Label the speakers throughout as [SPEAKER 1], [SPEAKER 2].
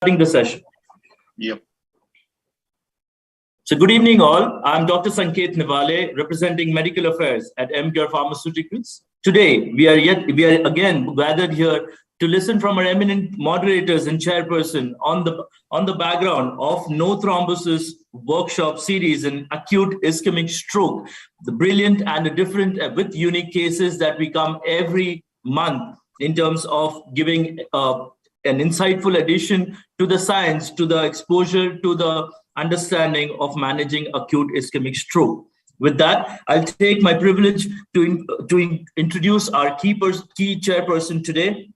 [SPEAKER 1] starting the session.
[SPEAKER 2] Yep.
[SPEAKER 1] So good evening all. I'm Dr. Sanket Nivale, representing Medical Affairs at Emcure Pharmaceuticals. Today, we are again gathered here to listen from our eminent moderators and chairperson on the background of No Thrombosis workshop series in acute ischemic stroke, the brilliant and the different with unique cases that we come every month in terms of giving an insightful addition to the science, to the exposure, to the understanding of managing acute ischemic stroke. With that, I'll take my privilege to introduce our key chairperson today.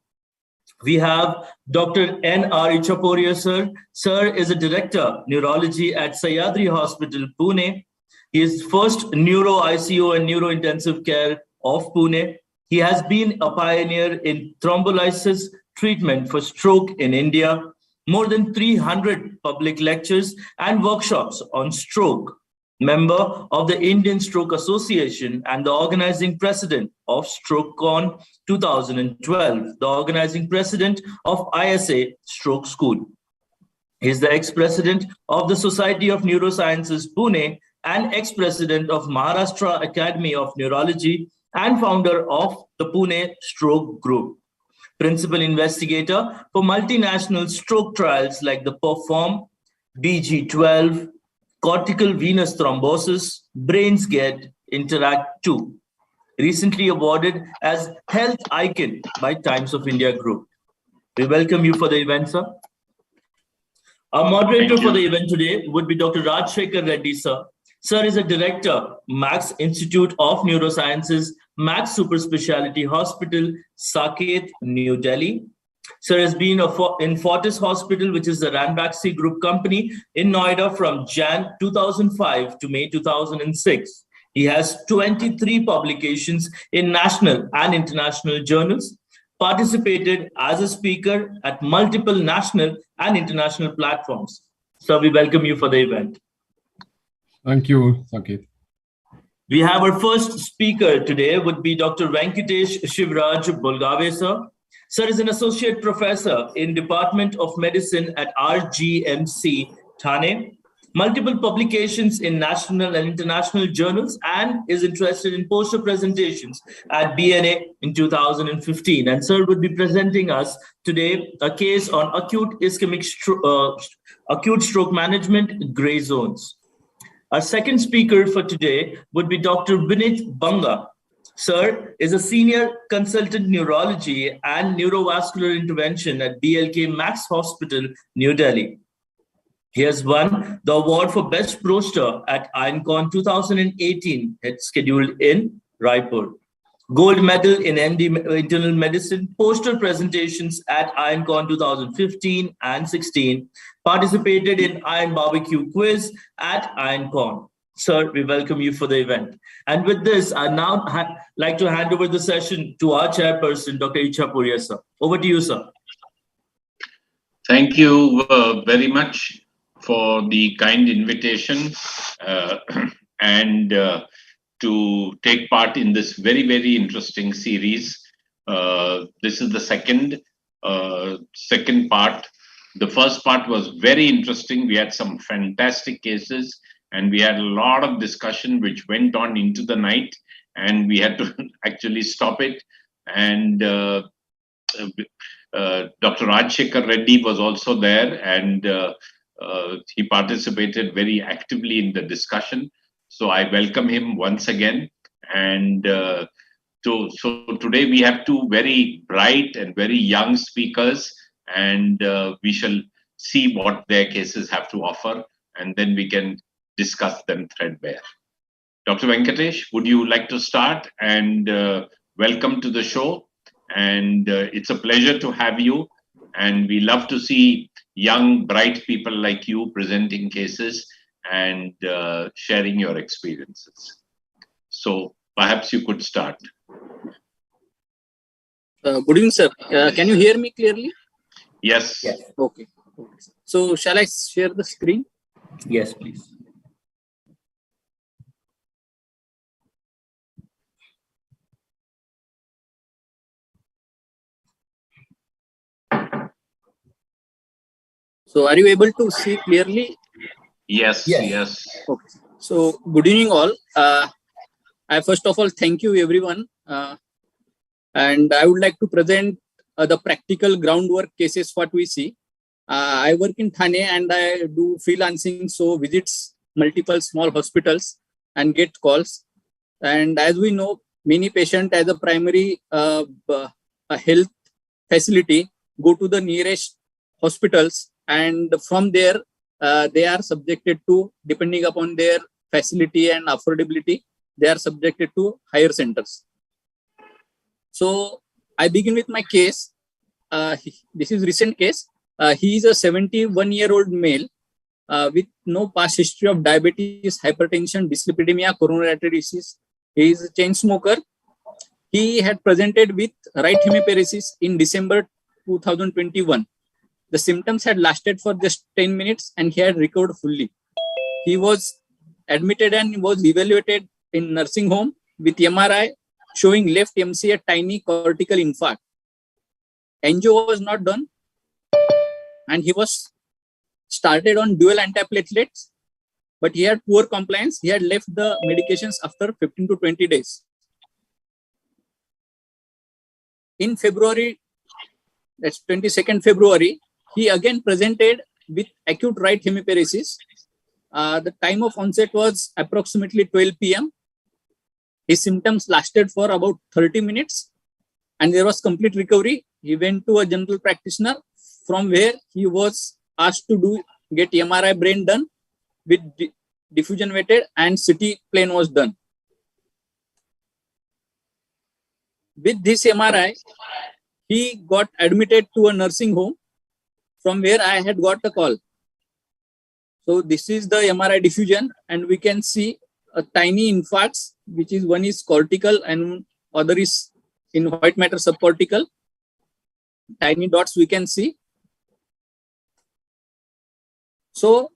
[SPEAKER 1] We have Dr. N.R. Ichaporia, sir. Sir is a director, neurology at Sahyadri Hospital, Pune. He is first neuro ICU and neurointensive care of Pune. He has been a pioneer in thrombolysis treatment for stroke in India. More than 300 public lectures and workshops on stroke. Member of the Indian Stroke Association and the organizing president of StrokeCon 2012, the organizing president of ISA Stroke School. He is the ex-president of the Society of Neurosciences Pune and ex-president of Maharashtra Academy of Neurology and founder of the Pune Stroke Group. Principal investigator for multinational stroke trials like the PERFORM, BG12, cortical venous thrombosis, BrainsGate, Interact 2. Recently awarded as Health Icon by Times of India Group. We welcome you for the event, sir. Our moderator for the event today would be Dr. Rajshekhar Reddy, sir. Sir is a director, Max Institute of Neurosciences, Max Super Speciality Hospital, Saket, New Delhi. Sir has been in Fortis Hospital, which is the Ranbaxy Group company in Noida from Jan 2005 to May 2006. He has 23 publications in national and international journals, participated as a speaker at multiple national and international platforms. Sir, we welcome you for the event.
[SPEAKER 3] Thank you, Sanket.
[SPEAKER 1] We have our first speaker today would be Dr. Venkatesh Shivraj Bolgave, sir. Sir is an associate professor in Department of Medicine at RGMC, Thane. Multiple publications in national and international journals and is interested in poster presentations at BNA in 2015. And sir would be presenting us today a case on acute ischemic acute stroke management, gray zones. Our second speaker for today would be Dr. Vinit Banga. Sir is a senior consultant neurology and neurovascular intervention at BLK Max Hospital, New Delhi. He has won the award for Best Poster at IronCon 2018, scheduled in Raipur. Gold medal in internal medicine, poster presentations at IronCon 2015 and 16, participated in Iron Barbecue Quiz at IronCon. Sir, we welcome you for the event. And with this, I now like to hand over the session to our chairperson, Dr. Ichaporia, sir. Over to you, sir.
[SPEAKER 2] Thank you very much for the kind invitation and to take part in this very, very interesting series. This is the second part. The first part was very interesting. We had some fantastic cases and we had a lot of discussion which went on into the night and we had to actually stop it. And Dr. Rajshekhar Reddy was also there and he participated very actively in the discussion. So I welcome him once again. And so today we have two very bright and very young speakers, and we shall see what their cases have to offer, and then we can discuss them threadbare. Dr. Venkatesh, would you like to start? And welcome to the show. And it's a pleasure to have you. And we love to see young, bright people like you presenting cases and sharing your experiences. So perhaps you could start.
[SPEAKER 4] Good evening, sir. Can you hear me clearly?
[SPEAKER 2] Yes.
[SPEAKER 1] Yes.
[SPEAKER 4] Okay. So shall I share the screen?
[SPEAKER 1] Yes, please.
[SPEAKER 4] So are you able to see clearly?
[SPEAKER 2] Yes, yes.
[SPEAKER 4] Okay. So good evening all. I first of all thank you everyone, and I would like to present the practical groundwork cases what we see. I work in Thane and I do freelancing, so visits multiple small hospitals and get calls. And as we know, many patients as a primary health facility go to the nearest hospitals, and from there they are subjected to, depending upon their facility and affordability, they are subjected to higher centers. So I begin with my case. This is recent case. He is a 71-year-old male with no past history of diabetes, hypertension, dyslipidemia, coronary artery disease. He is a chain smoker. He had presented with right hemiparesis in December 2021. The symptoms had lasted for just 10 minutes and he had recovered fully. He was admitted and was evaluated in nursing home with MRI showing left MC a tiny cortical infarct. Angio was not done and he was started on dual antiplatelets, but he had poor compliance. He had left the medications after 15 to 20 days. In February, that's 22nd February, he again presented with acute right hemiparesis. The time of onset was approximately 12 p.m. His symptoms lasted for about 30 minutes and there was complete recovery. He went to a general practitioner from where he was asked to get MRI brain done with diffusion weighted and CT plane was done. With this MRI, he got admitted to a nursing home from where I had got a call. So this is the MRI diffusion and we can see a tiny infarcts, which is one is cortical and other is in white matter subcortical. Tiny dots we can see. So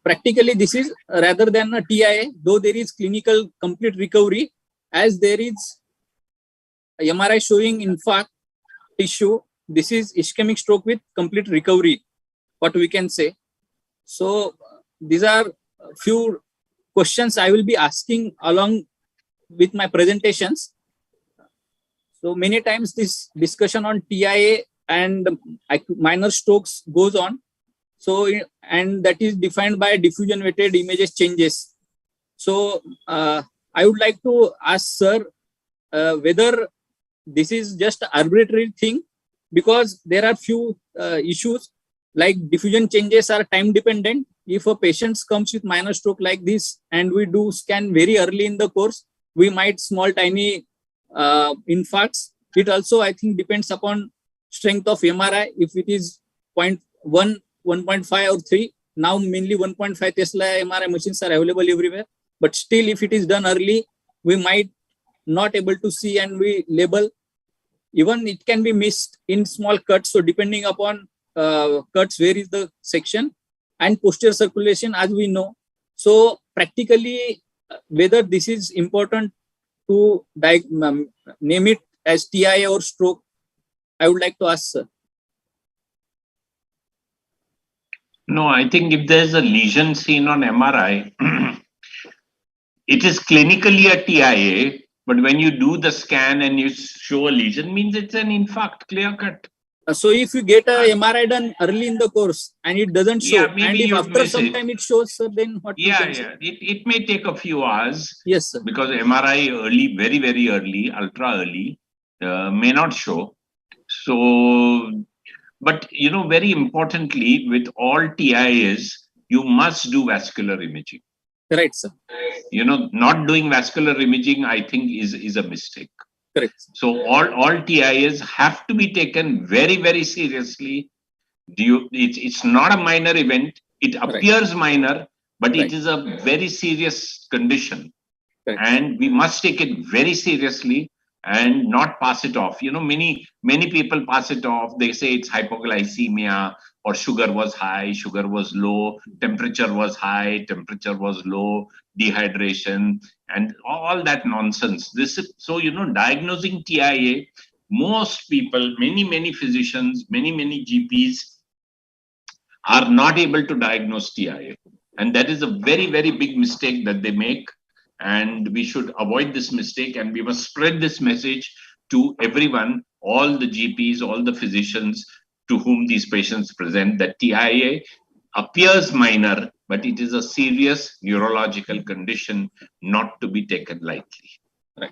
[SPEAKER 4] practically this is rather than a TIA, though there is clinical complete recovery, as there is a MRI showing infarct tissue. This is ischemic stroke with complete recovery, what we can say. So these are a few questions I will be asking along with my presentations. So many times this discussion on TIA and minor strokes goes on. So, and that is defined by diffusion weighted images changes. So I would like to ask sir whether this is just an arbitrary thing, because there are few issues like diffusion changes are time dependent. If a patient comes with minor stroke like this and we do scan very early in the course, we might small tiny infarcts. It also I think depends upon strength of MRI. If it is 0.1, 1.5 or 3, now mainly 1.5 Tesla MRI machines are available everywhere. But still, if it is done early, we might not able to see and we label. Even it can be missed in small cuts. So depending upon cuts, where is the section and posterior circulation, as we know. So practically, whether this is important to name it as TIA or stroke, I would like to ask sir.
[SPEAKER 2] No, I think if there's a lesion seen on MRI, it is clinically a TIA, but when you do the scan and you show a lesion, means it's an infarct, clear cut.
[SPEAKER 4] So if you get a MRI done early in the course and it doesn't show,
[SPEAKER 2] Yeah,
[SPEAKER 4] and if after some time it shows, sir, then what?
[SPEAKER 2] Yeah, yeah. It may take a few hours.
[SPEAKER 4] Yes, sir.
[SPEAKER 2] Because MRI early, very, very early, ultra early, may not show. So, but you know, very importantly, with all TIAs, you must do vascular imaging.
[SPEAKER 4] Right, sir.
[SPEAKER 2] You know, not doing vascular imaging, I think, is a mistake.
[SPEAKER 4] Correct.
[SPEAKER 2] So all TIAs have to be taken very, very seriously. It's not a minor event. It appears minor, but it is a very serious condition. And we must take it very seriously and not pass it off. You know, many people pass it off. They say it's hypoglycemia, or sugar was high, sugar was low, temperature was high, temperature was low, dehydration, and all that nonsense. So, you know, diagnosing TIA, most people, many physicians, many GPs are not able to diagnose TIA. And that is a very, very big mistake that they make. And we should avoid this mistake, and we must spread this message to everyone, all the GPs, all the physicians to whom these patients present, that TIA appears minor, but it is a serious neurological condition not to be taken lightly. Right.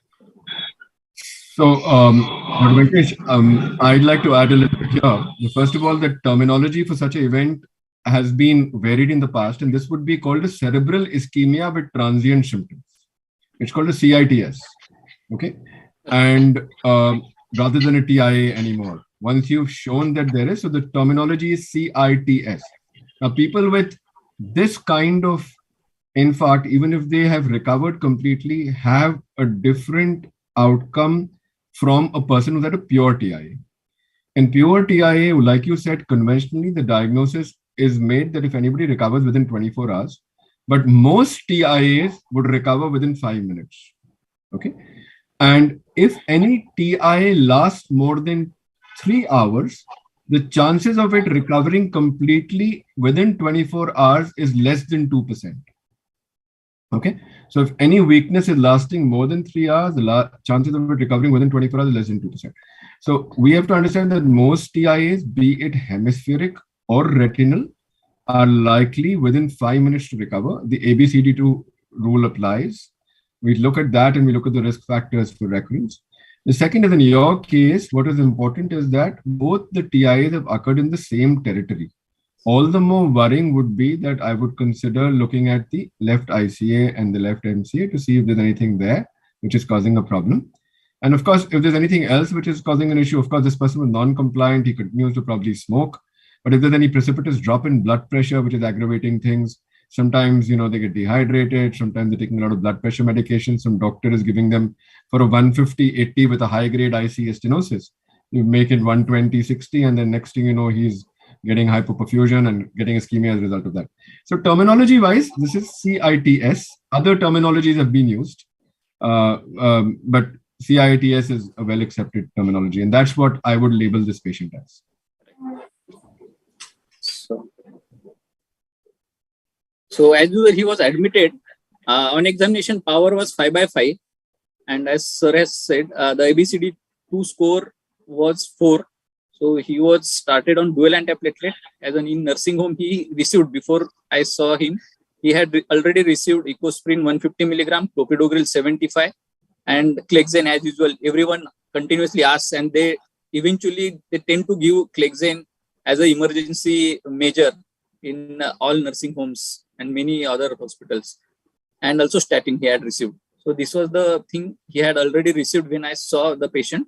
[SPEAKER 3] So, Dr. Venkatesh, I'd like to add a little bit here. First of all, the terminology for such an event has been varied in the past, and this would be called a cerebral ischemia with transient symptoms. It's called a CITS, okay? And rather than a TIA anymore. Once you've shown that there is, so the terminology is CITS. Now, people with this kind of infarct, even if they have recovered completely, have a different outcome from a who's had a pure TIA. In pure TIA, like you said, conventionally, the diagnosis is made that if anybody recovers within 24 hours, but most TIAs would recover within 5 minutes. Okay. And if any TIA lasts more than 3 hours, the chances of it recovering completely within 24 hours is less than 2%. Okay. So if any weakness is lasting more than 3 hours, the chances of it recovering within 24 hours is less than 2%. So we have to understand that most TIAs, be it hemispheric or retinal, are likely within 5 minutes to recover. The ABCD2 rule applies. We look at that and we look at the risk factors for recurrence. The second is, in your case, what is important is that both the TIAs have occurred in the same territory. All the more worrying would be that I would consider looking at the left ICA and the left MCA to see if there's anything there which is causing a problem. And of course, if there's anything else which is causing an issue, of course, this person was non-compliant, he continues to probably smoke. But if there's any precipitous drop in blood pressure, which is aggravating things, sometimes, they get dehydrated, sometimes they're taking a lot of blood pressure medication. Some doctor is giving them for a 150/80 with a high-grade ICA stenosis. You make it 120/60, and then next thing you know, he's getting hypoperfusion and getting ischemia as a result of that. So terminology-wise, this is CITS. Other terminologies have been used, but CITS is a well-accepted terminology, and that's what I would label this patient as.
[SPEAKER 4] So as usual, he was admitted. On examination, power was 5/5. And as Sir has said, the ABCD2 score was 4. So he was started on dual antiplatelet. As an in nursing home, he received, before I saw him, he had already received ecosprin 150 milligram, clopidogrel 75, and Clexane as usual. Everyone continuously asks, and they eventually tend to give Clexane as an emergency measure in all nursing homes and many other hospitals, and also statin he had received. So this was the thing he had already received when I saw the patient.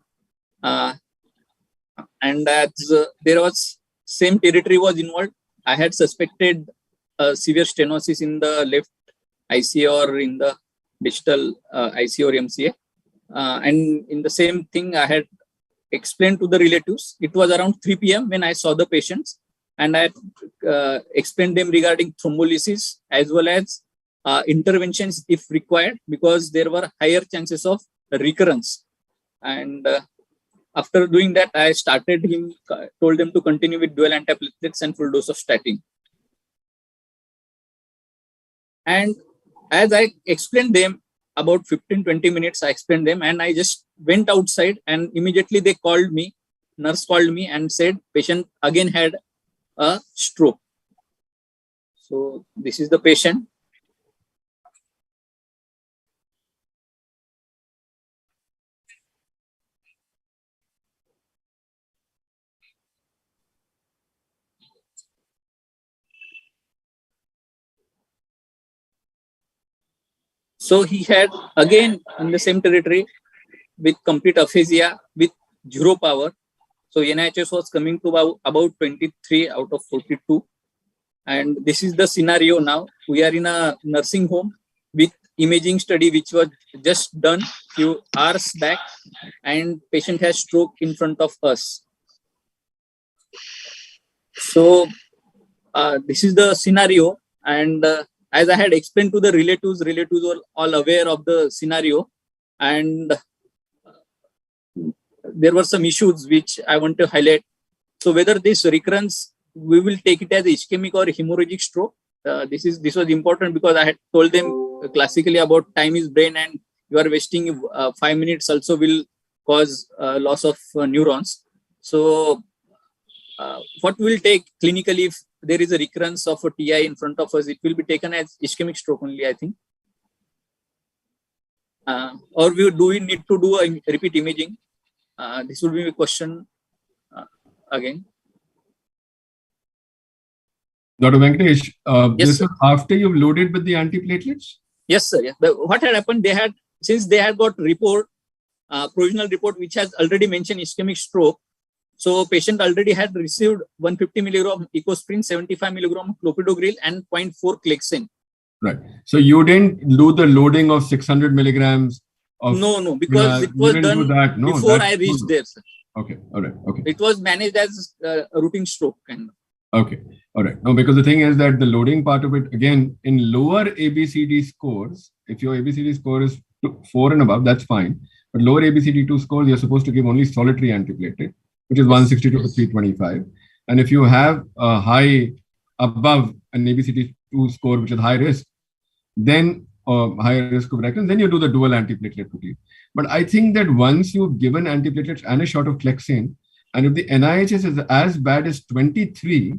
[SPEAKER 4] And as there was same territory was involved, I had suspected severe stenosis in the left ICA or in the distal ICA or MCA. And in the same thing, I had explained to the relatives. It was around 3 p.m. when I saw the patients, and I explained them regarding thrombolysis as well as interventions if required, because there were higher chances of recurrence. And after doing that, I told them to continue with dual antiplatelets and full dose of statin. And as I explained them, about 15-20 minutes, I explained them, and I just went outside, and immediately they called me, nurse called me and said, patient again had a stroke. So this is the patient. So he had again in the same territory with complete aphasia with 0 power. So NIHS was coming to about 23 out of 42. And this is the scenario now. We are in a nursing home with imaging study which was just done few hours back, and patient has stroke in front of us. So this is the scenario, and as I had explained to the relatives were all aware of the scenario, and there were some issues which I want to highlight. So whether this recurrence we will take it as ischemic or hemorrhagic stroke. This was important because I had told them classically about time is brain, and you are wasting 5 minutes also will cause loss of neurons. So what will take clinically if there is a recurrence of a TI in front of us, it will be taken as ischemic stroke only, I think. Or do we need to do a repeat imaging? This will be a question again.
[SPEAKER 3] Dr. Venkatesh,
[SPEAKER 4] Yes,
[SPEAKER 3] this
[SPEAKER 4] sir.
[SPEAKER 3] was after you've loaded with the antiplatelets?
[SPEAKER 4] Yes, sir. Yeah. What had happened? Since they had got provisional report, which has already mentioned ischemic stroke. So patient already had received 150 milligram ecosprin, 75 milligram clopidogrel, and 0.4 Clexane.
[SPEAKER 3] Right. So you didn't do the loading of 600 milligrams of...
[SPEAKER 4] No, because it was done before I reached there, sir.
[SPEAKER 3] Okay. All right. Okay.
[SPEAKER 4] It was managed as a routine stroke kind of.
[SPEAKER 3] Okay. All right. No, because the thing is that the loading part of it, again, in lower ABCD scores, if your ABCD score is 4 and above, that's fine. But lower ABCD2 scores, you're supposed to give only solitary antiplatelet, which is 162 to 325. And if you have a high above an ABCD2 score, which is high risk, then higher risk of recurrence, then you do the dual antiplatelet routine. But I think that once you've given antiplatelets and a shot of Clexane, and if the NIHS is as bad as 23,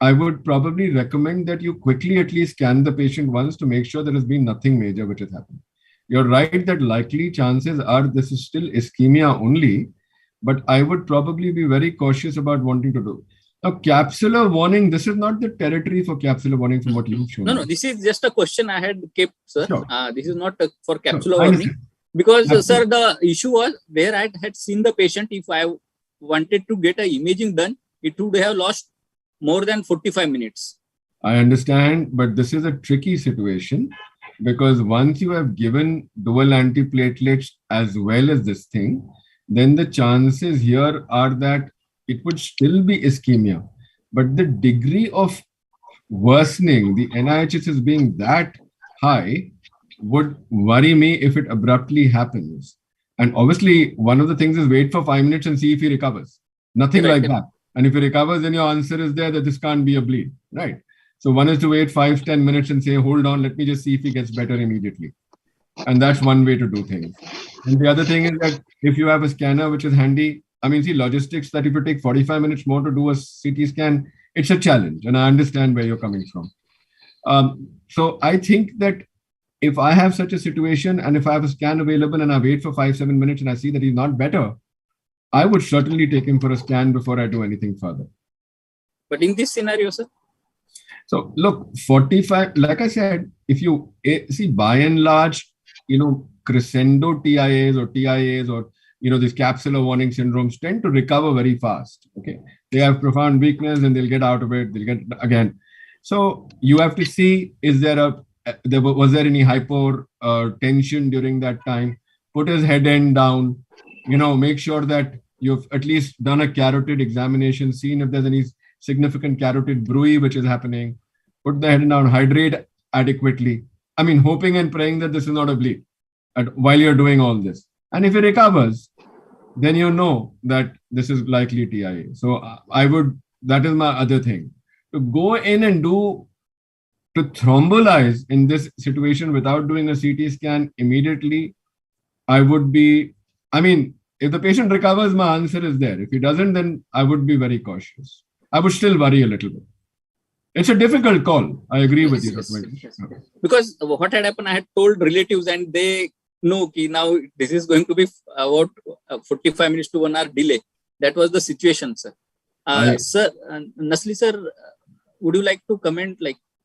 [SPEAKER 3] I would probably recommend that you quickly at least scan the patient once to make sure there has been nothing major which has happened. You're right that likely chances are this is still ischemia only, but I would probably be very cautious about wanting to do. Now, capsular warning, this is not the territory for capsular warning from what you've shown.
[SPEAKER 4] No, this is just a question I had kept, sir.
[SPEAKER 3] Sure.
[SPEAKER 4] This is not for capsular warning. Because, sir, the issue was where I had seen the patient, if I wanted to get an imaging done, it would have lost more than 45 minutes.
[SPEAKER 3] I understand, but this is a tricky situation because once you have given dual antiplatelets as well as this thing, then the chances here are that it would still be ischemia. But the degree of worsening, the NIHS is being that high, would worry me if it abruptly happens. And obviously, one of the things is wait for 5 minutes and see if he recovers. Nothing like that. And if he recovers, then your answer is there that this can't be a bleed, right? So one is to wait 5-10 minutes and say, hold on, let me just see if he gets better immediately. And that's one way to do things. And the other thing is that if you have a scanner which is handy, I mean, see, logistics that if you take 45 minutes more to do a CT scan, it's a challenge. And I understand where you're coming from. So I think that if I have such a situation and if I have a scan available and I wait for 5-7 minutes and I see that he's not better, I would certainly take him for a scan before I do anything further.
[SPEAKER 4] But in this scenario, sir?
[SPEAKER 3] So look, 45, like I said, if you see by and large, crescendo TIAs or TIAs or, these capsular warning syndromes tend to recover very fast. Okay. They have profound weakness and they'll get out of it. They'll get again. So you have to see, was there any hypotension during that time? Put his head end down, make sure that you've at least done a carotid examination, seen if there's any significant carotid bruit which is happening. Put the head down, hydrate adequately. I mean, hoping and praying that this is not a bleed while you're doing all this. And if it recovers, then you know that this is likely TIA. So that is my other thing. To go in and to thrombolize in this situation without doing a CT scan immediately, if the patient recovers, my answer is there. If he doesn't, then I would be very cautious. I would still worry a little bit. It's a difficult call. I agree with you.
[SPEAKER 4] Yes. Because what had happened, I had told relatives and they know that now this is going to be about 45 minutes to 1 hour delay. That was the situation, sir. Sir, Nasli sir, would you like to comment?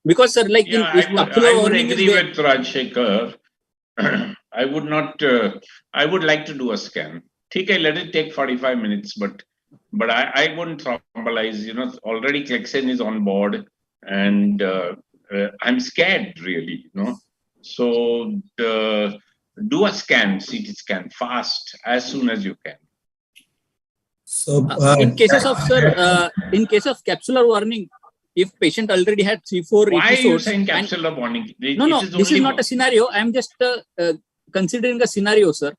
[SPEAKER 4] Because, sir,
[SPEAKER 2] I would agree with Rajshekhar. I would like to do a scan. Okay, let it take 45 minutes, but I wouldn't thrombolize. Already Clexane is on board, and I'm scared, really. So do a scan, CT scan, fast as soon as you can.
[SPEAKER 5] So
[SPEAKER 4] in case of capsular warning, if patient already had 3-4
[SPEAKER 2] why
[SPEAKER 4] episodes,
[SPEAKER 2] are you saying capsular warning?
[SPEAKER 4] This is not a scenario. I'm just considering a scenario, sir.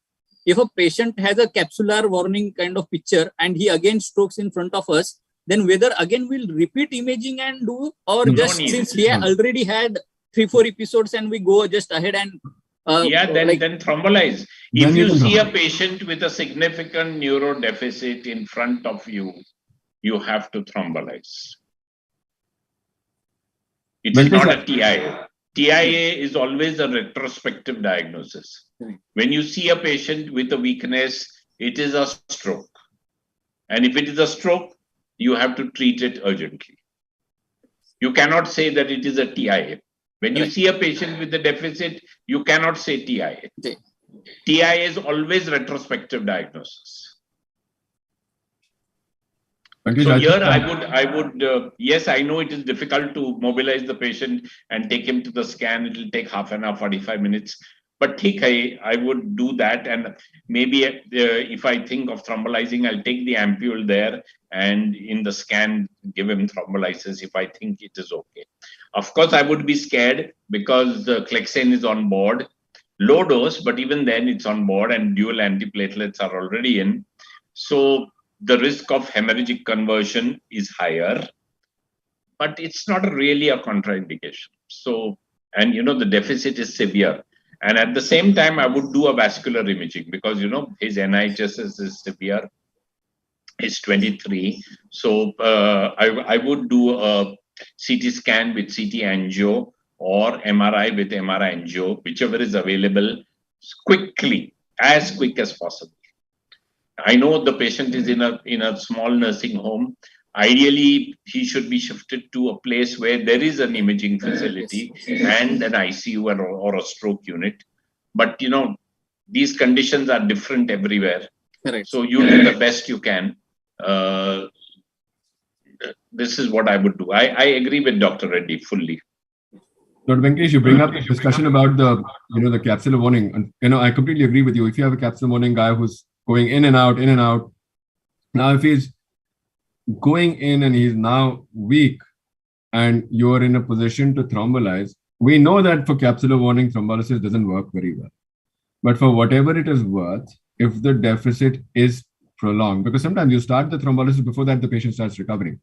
[SPEAKER 4] If a patient has a capsular warning kind of picture and he again strokes in front of us, then whether again we'll repeat imaging and do, or
[SPEAKER 3] No
[SPEAKER 4] just
[SPEAKER 2] need.
[SPEAKER 4] since he already had 3-4 episodes and we go just ahead and
[SPEAKER 2] then thrombolize.
[SPEAKER 3] Then
[SPEAKER 2] If
[SPEAKER 3] you
[SPEAKER 2] you
[SPEAKER 3] can
[SPEAKER 2] see a
[SPEAKER 3] thrombolize.
[SPEAKER 2] patient with a significant neuro deficit in front of you, you have to thrombolize. It's
[SPEAKER 3] Venkatesh,
[SPEAKER 2] not a TIA. TIA is always a retrospective diagnosis.
[SPEAKER 4] Right.
[SPEAKER 2] When you see a patient with a weakness, it is a stroke. And if it is a stroke, you have to treat it urgently. You cannot say that it is a TIA. When you
[SPEAKER 4] Right.
[SPEAKER 2] see a patient with a deficit, you cannot say TIA.
[SPEAKER 4] Okay.
[SPEAKER 2] TIA is always retrospective diagnosis.
[SPEAKER 3] Venkatesh,
[SPEAKER 2] So
[SPEAKER 3] I
[SPEAKER 2] here
[SPEAKER 3] think,
[SPEAKER 2] I would, yes, I know it is difficult to mobilize the patient and take him to the scan. It will take half an hour, 45 minutes. But I would do that. And maybe if I think of thrombolizing, I'll take the ampule there and in the scan, give him thrombolysis if I think it is okay. Of course, I would be scared because the Clexane is on board. Low dose, but even then it's on board and dual antiplatelets are already in. So the risk of hemorrhagic conversion is higher, but it's not really a contraindication. So, and the deficit is severe. And at the same time, I would do a vascular imaging because, his NIHSS is severe. He's 23. So I would do a CT scan with CT angio or MRI with MRI angio, whichever is available quickly, as quick as possible. I know the patient is in a small nursing home. Ideally, he should be shifted to a place where there is an imaging facility and an ICU or a stroke unit. But, these conditions are different everywhere.
[SPEAKER 4] Correct.
[SPEAKER 2] So you do the best you can. This is what I would do. I agree with Dr. Reddy fully.
[SPEAKER 3] Dr. Venkatesh, you bring up the discussion about the capsular warning. And, I completely agree with you. If you have a capsular warning guy who's going in and out, now if he's going in and he's now weak and you're in a position to thrombolize, we know that for capsular warning, thrombolysis doesn't work very well. But for whatever it is worth, if the deficit is prolonged, because sometimes you start the thrombolysis before that the patient starts recovering.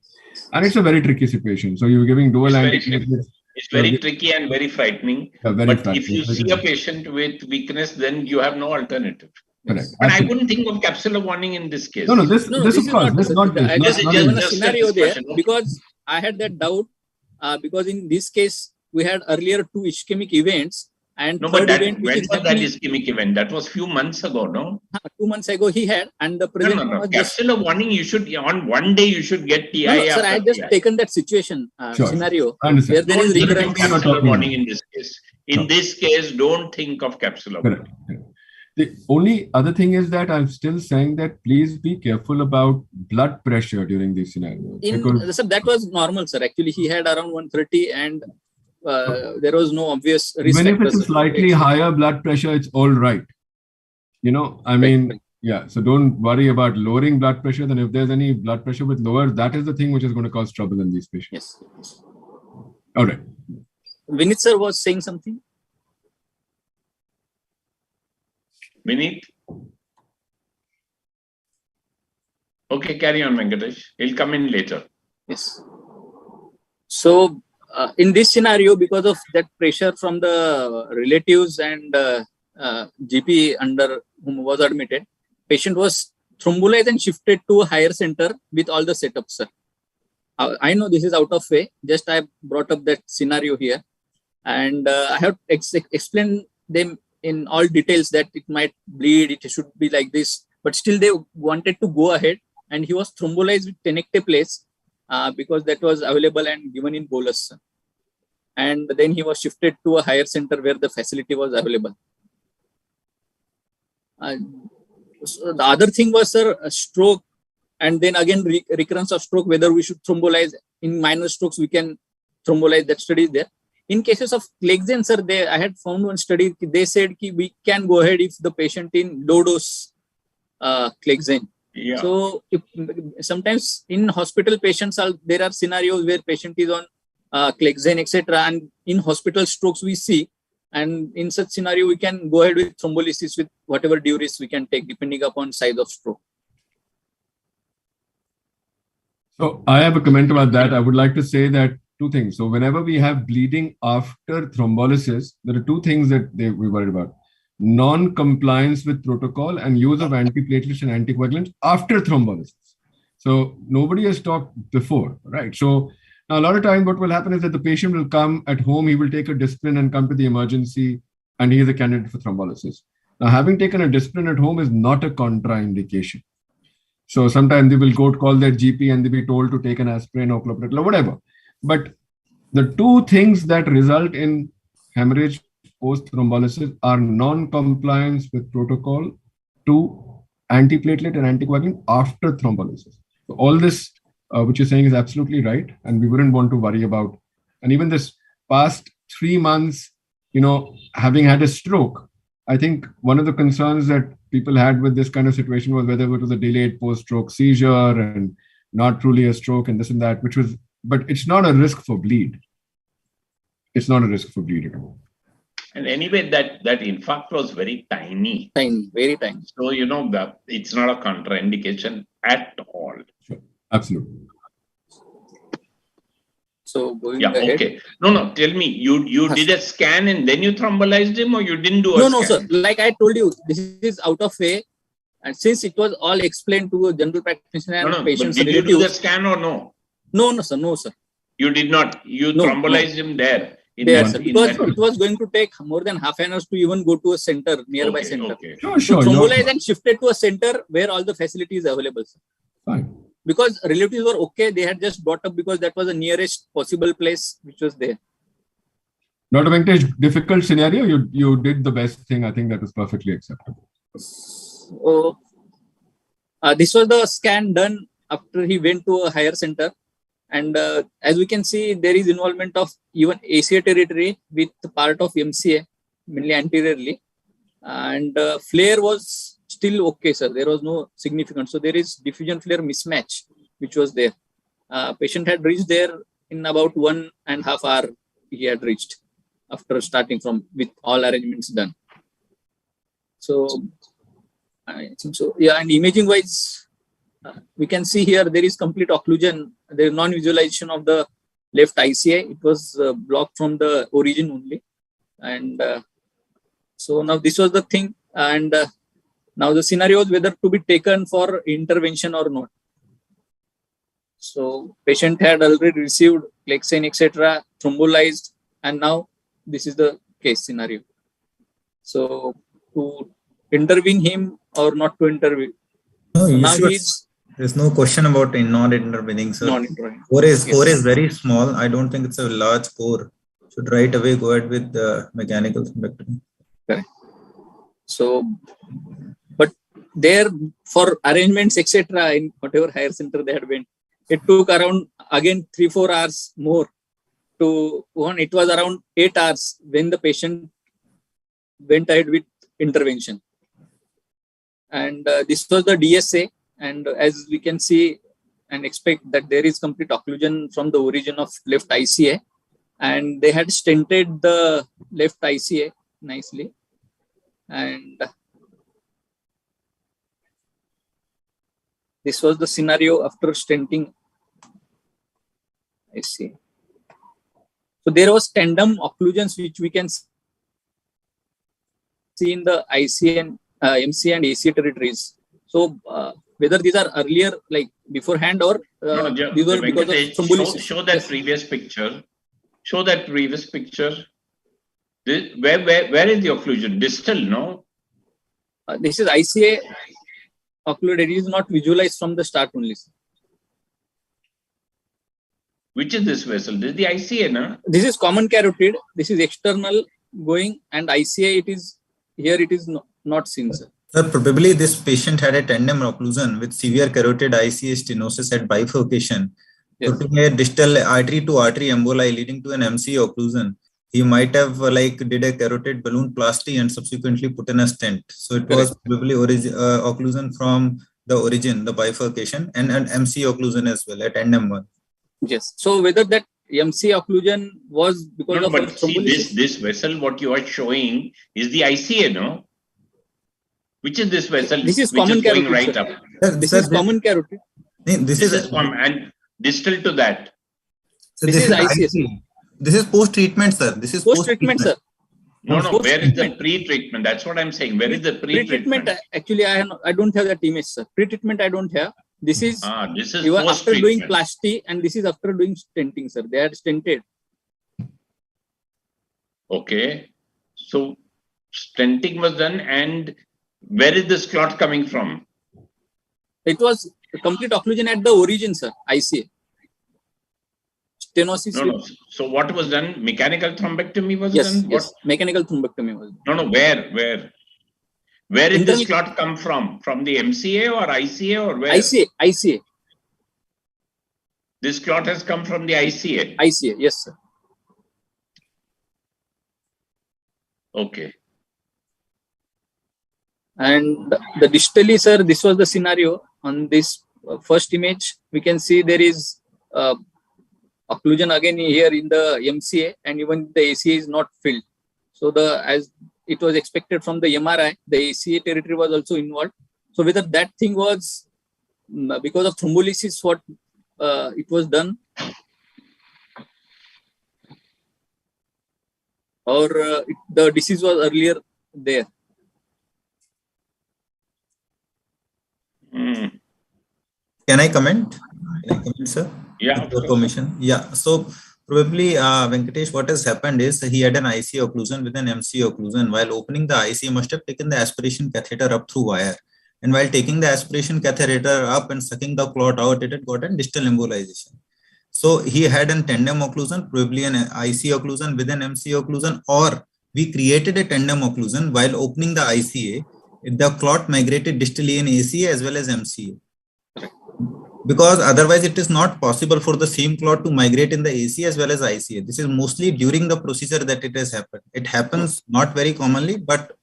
[SPEAKER 3] And it's a very tricky situation. So you're giving dual antiplatelets.
[SPEAKER 2] It's very tricky and very frightening. If you see a patient with weakness, then you have no alternative.
[SPEAKER 3] Correct.
[SPEAKER 2] But I wouldn't think of capsular warning in this case.
[SPEAKER 3] This of course, this is not this.
[SPEAKER 4] I just given a scenario there
[SPEAKER 2] discussion.
[SPEAKER 4] because I had that doubt because in this case we had earlier 2 ischemic events and
[SPEAKER 2] but
[SPEAKER 4] event,
[SPEAKER 2] when was that ischemic event? That was few months ago, no?
[SPEAKER 4] 2 months ago he had, and the present
[SPEAKER 2] No. Capsular warning, you should on one day you should get TI.
[SPEAKER 4] Sir, I just taken that situation scenario
[SPEAKER 3] where
[SPEAKER 4] there is recurrence.
[SPEAKER 2] Capsular warning in this case. In this case, don't think of capsular warning.
[SPEAKER 3] Correct. The only other thing is that I'm still saying that please be careful about blood pressure during these scenarios.
[SPEAKER 4] Sir, that was normal, sir. Actually, he had around 130 and there was no obvious risk
[SPEAKER 3] even
[SPEAKER 4] factors.
[SPEAKER 3] If it's a slightly higher blood pressure, it's all right. Yeah. So don't worry about lowering blood pressure. Then if there's any blood pressure with lower, that is the thing which is going to cause trouble in these patients.
[SPEAKER 4] Yes.
[SPEAKER 3] All right.
[SPEAKER 4] Vinit sir was saying something.
[SPEAKER 2] Vinit? Okay, carry on, Venkatesh. He'll come in later.
[SPEAKER 4] Yes. So, in this scenario, because of that pressure from the relatives and GP under whom was admitted, patient was thrombolized and shifted to a higher center with all the setups, sir. I know this is out of way. Just I brought up that scenario here. And I have explained them in all details that it might bleed, it should be like this. But still they wanted to go ahead. And he was thrombolized with Tenectase because that was available and given in bolus. And then he was shifted to a higher center where the facility was available. So the other thing was, sir, a stroke. And then again, recurrence of stroke, whether we should thrombolize. In minor strokes, we can thrombolize. That study is there. In cases of Clexane, sir, I had found one study. They said we can go ahead if the patient in low dose Clexane.
[SPEAKER 2] Yeah.
[SPEAKER 4] So sometimes in hospital patients, there are scenarios where patient is on Clexane, etc. And in hospital strokes we see, and in such scenario we can go ahead with thrombolysis with whatever diuresis we can take depending upon size of stroke.
[SPEAKER 3] So I have a comment about that. I would like to say that two things. So whenever we have bleeding after thrombolysis, there are two things that we worried about. Non-compliance with protocol and use of antiplatelets and anticoagulants after thrombolysis. So nobody has talked before, right? So now a lot of time what will happen is that the patient will come at home, he will take a Disprin and come to the emergency and he is a candidate for thrombolysis. Now having taken a Disprin at home is not a contraindication. So sometimes they will go to call their GP and they'll be told to take an aspirin or clopidogrel or whatever. But the two things that result in hemorrhage post-thrombolysis are non-compliance with protocol to antiplatelet and anticoagulant after thrombolysis. So all this, which you're saying is absolutely right. And we wouldn't want to worry about. And even this past 3 months, having had a stroke, I think one of the concerns that people had with this kind of situation was whether it was a delayed post-stroke seizure and not truly a stroke and this and that, but it's not a risk for bleed. It's not a risk for bleed at all.
[SPEAKER 2] And anyway, that infarct was very tiny.
[SPEAKER 4] Tiny, very tiny.
[SPEAKER 2] So, it's not a contraindication at all.
[SPEAKER 3] Sure. Absolutely.
[SPEAKER 4] So going ahead.
[SPEAKER 2] Okay. No. Tell me, you did a scan and then you thrombolized him, or you didn't do a scan?
[SPEAKER 4] No, sir. Like I told you, this is out of way. And since it was all explained to a general practitioner and patient's
[SPEAKER 2] did
[SPEAKER 4] relatives.
[SPEAKER 2] You do the scan or no?
[SPEAKER 4] No, sir.
[SPEAKER 2] You did not. You thrombolized him there.
[SPEAKER 4] Sir. Because it was going to take more than half an hour to even go to a center, nearby center.
[SPEAKER 2] Okay.
[SPEAKER 3] Sure.
[SPEAKER 4] So thrombolized and shifted to a center where all the facilities are available, sir.
[SPEAKER 3] Fine.
[SPEAKER 4] Because relatives were okay, they had just brought up because that was the nearest possible place which was there.
[SPEAKER 3] Dr. Venkatesh, difficult scenario, you did the best thing. I think that was perfectly acceptable.
[SPEAKER 4] So, this was the scan done after he went to a higher center. And as we can see, there is involvement of even ACA territory with part of MCA, mainly anteriorly. And flare was still okay, sir. There was no significant. So there is diffusion flare mismatch, which was there. Patient had reached there in about 1.5 hours. He had reached after starting from with all arrangements done. So I think so. Yeah, and imaging wise, we can see here there is complete occlusion. There is non-visualization of the left ICA. It was blocked from the origin only. And so now this was the thing. And now the scenario is whether to be taken for intervention or not. So patient had already received Lexane, etc., thrombolized, and now this is the case scenario. So to intervene him or not to intervene.
[SPEAKER 5] No,
[SPEAKER 4] So
[SPEAKER 5] you
[SPEAKER 4] now
[SPEAKER 5] should.
[SPEAKER 4] he's
[SPEAKER 5] There's no question about not intervening, sir.
[SPEAKER 4] non-intervening.
[SPEAKER 5] Core is very small. I don't think it's a large core. Should right away go ahead with the mechanical thrombectomy.
[SPEAKER 4] Correct. So, but there for arrangements, etc., in whatever higher center they had went, it took around again 3-4 hours more to one. It was around 8 hours when the patient went ahead with intervention. And this was the DSA. And as we can see and expect that there is complete occlusion from the origin of left ICA. And they had stented the left ICA nicely. And this was the scenario after stenting. I see. So there was tandem occlusions which we can see in the ICA and MC and AC territories. So whether these are earlier, like beforehand, or these were because of thrombolysis.
[SPEAKER 2] Show that previous picture. Show that previous picture. Where is the occlusion? Distal, no?
[SPEAKER 4] This is ICA occluded. It is not visualized from the start only.
[SPEAKER 2] Which is this vessel? This is the ICA, no?
[SPEAKER 4] This is common carotid. This is external going, and ICA, it is here. It is not seen, sir.
[SPEAKER 5] Sir, probably this patient had a tandem occlusion with severe carotid ICA stenosis at bifurcation, putting a distal artery to artery emboli leading to an MCA occlusion. He might have did a carotid balloon plasty and subsequently put in a stent. So it was probably occlusion from the origin, the bifurcation, and an MCA occlusion as well, a tandem one.
[SPEAKER 4] Yes. So whether that MCA occlusion was because of
[SPEAKER 2] but see this vessel, what you are showing is the ICA, no? Which is this vessel?
[SPEAKER 4] This is
[SPEAKER 2] which
[SPEAKER 4] common
[SPEAKER 2] is going
[SPEAKER 4] carotid,
[SPEAKER 2] right
[SPEAKER 4] sir.
[SPEAKER 2] up.
[SPEAKER 4] This is common carotid.
[SPEAKER 5] This is
[SPEAKER 2] common, and Distal to that.
[SPEAKER 5] So
[SPEAKER 4] This is ICS.
[SPEAKER 5] This is post-treatment, sir. This is
[SPEAKER 4] Post-treatment, sir.
[SPEAKER 2] No,
[SPEAKER 4] Post
[SPEAKER 2] where is the
[SPEAKER 4] treatment.
[SPEAKER 2] pre-treatment? That's what I'm saying. Where is the
[SPEAKER 4] Pre-treatment,
[SPEAKER 2] pre-treatment?
[SPEAKER 4] actually, I don't have that image, sir. Pre-treatment, I don't have. This is
[SPEAKER 2] This is
[SPEAKER 4] you are after doing
[SPEAKER 2] post-treatment.
[SPEAKER 4] plasty, and this is after doing stenting, sir. They are stented.
[SPEAKER 2] Okay. So stenting was done, and where is this clot coming from?
[SPEAKER 4] It was complete occlusion at the origin, sir. ICA. Stenosis.
[SPEAKER 2] No. So what was done? Mechanical thrombectomy was
[SPEAKER 4] Yes,
[SPEAKER 2] done?
[SPEAKER 4] yes. Mechanical thrombectomy was done.
[SPEAKER 2] No. Where? Where did this
[SPEAKER 4] Internal-
[SPEAKER 2] clot come from? From the MCA or ICA or where?
[SPEAKER 4] ICA.
[SPEAKER 2] This clot has come from the ICA.
[SPEAKER 4] ICA, yes, sir.
[SPEAKER 2] Okay.
[SPEAKER 4] And the distally, sir, this was the scenario. On this first image, we can see there is occlusion again here in the MCA, and even the ACA is not filled. So as it was expected from the MRI, the ACA territory was also involved. So whether that thing was because of thrombolysis, what it was done, or the disease was earlier there.
[SPEAKER 5] Can I comment? Sir?
[SPEAKER 2] Yeah.
[SPEAKER 5] With your permission. Yeah. So probably Venkatesh, what has happened is he had an ICA occlusion with an MCA occlusion. While opening the ICA, must have taken the aspiration catheter up through wire. And while taking the aspiration catheter up and sucking the clot out, it had got a distal embolization. So he had a tandem occlusion, probably an ICA occlusion with an MCA occlusion, or we created a tandem occlusion while opening the ICA. The clot migrated distally in ACA as well as MCA. Because otherwise it is not possible for the same clot to migrate in the AC as well as ICA. This is mostly during the procedure that it has happened. It happens not very commonly, but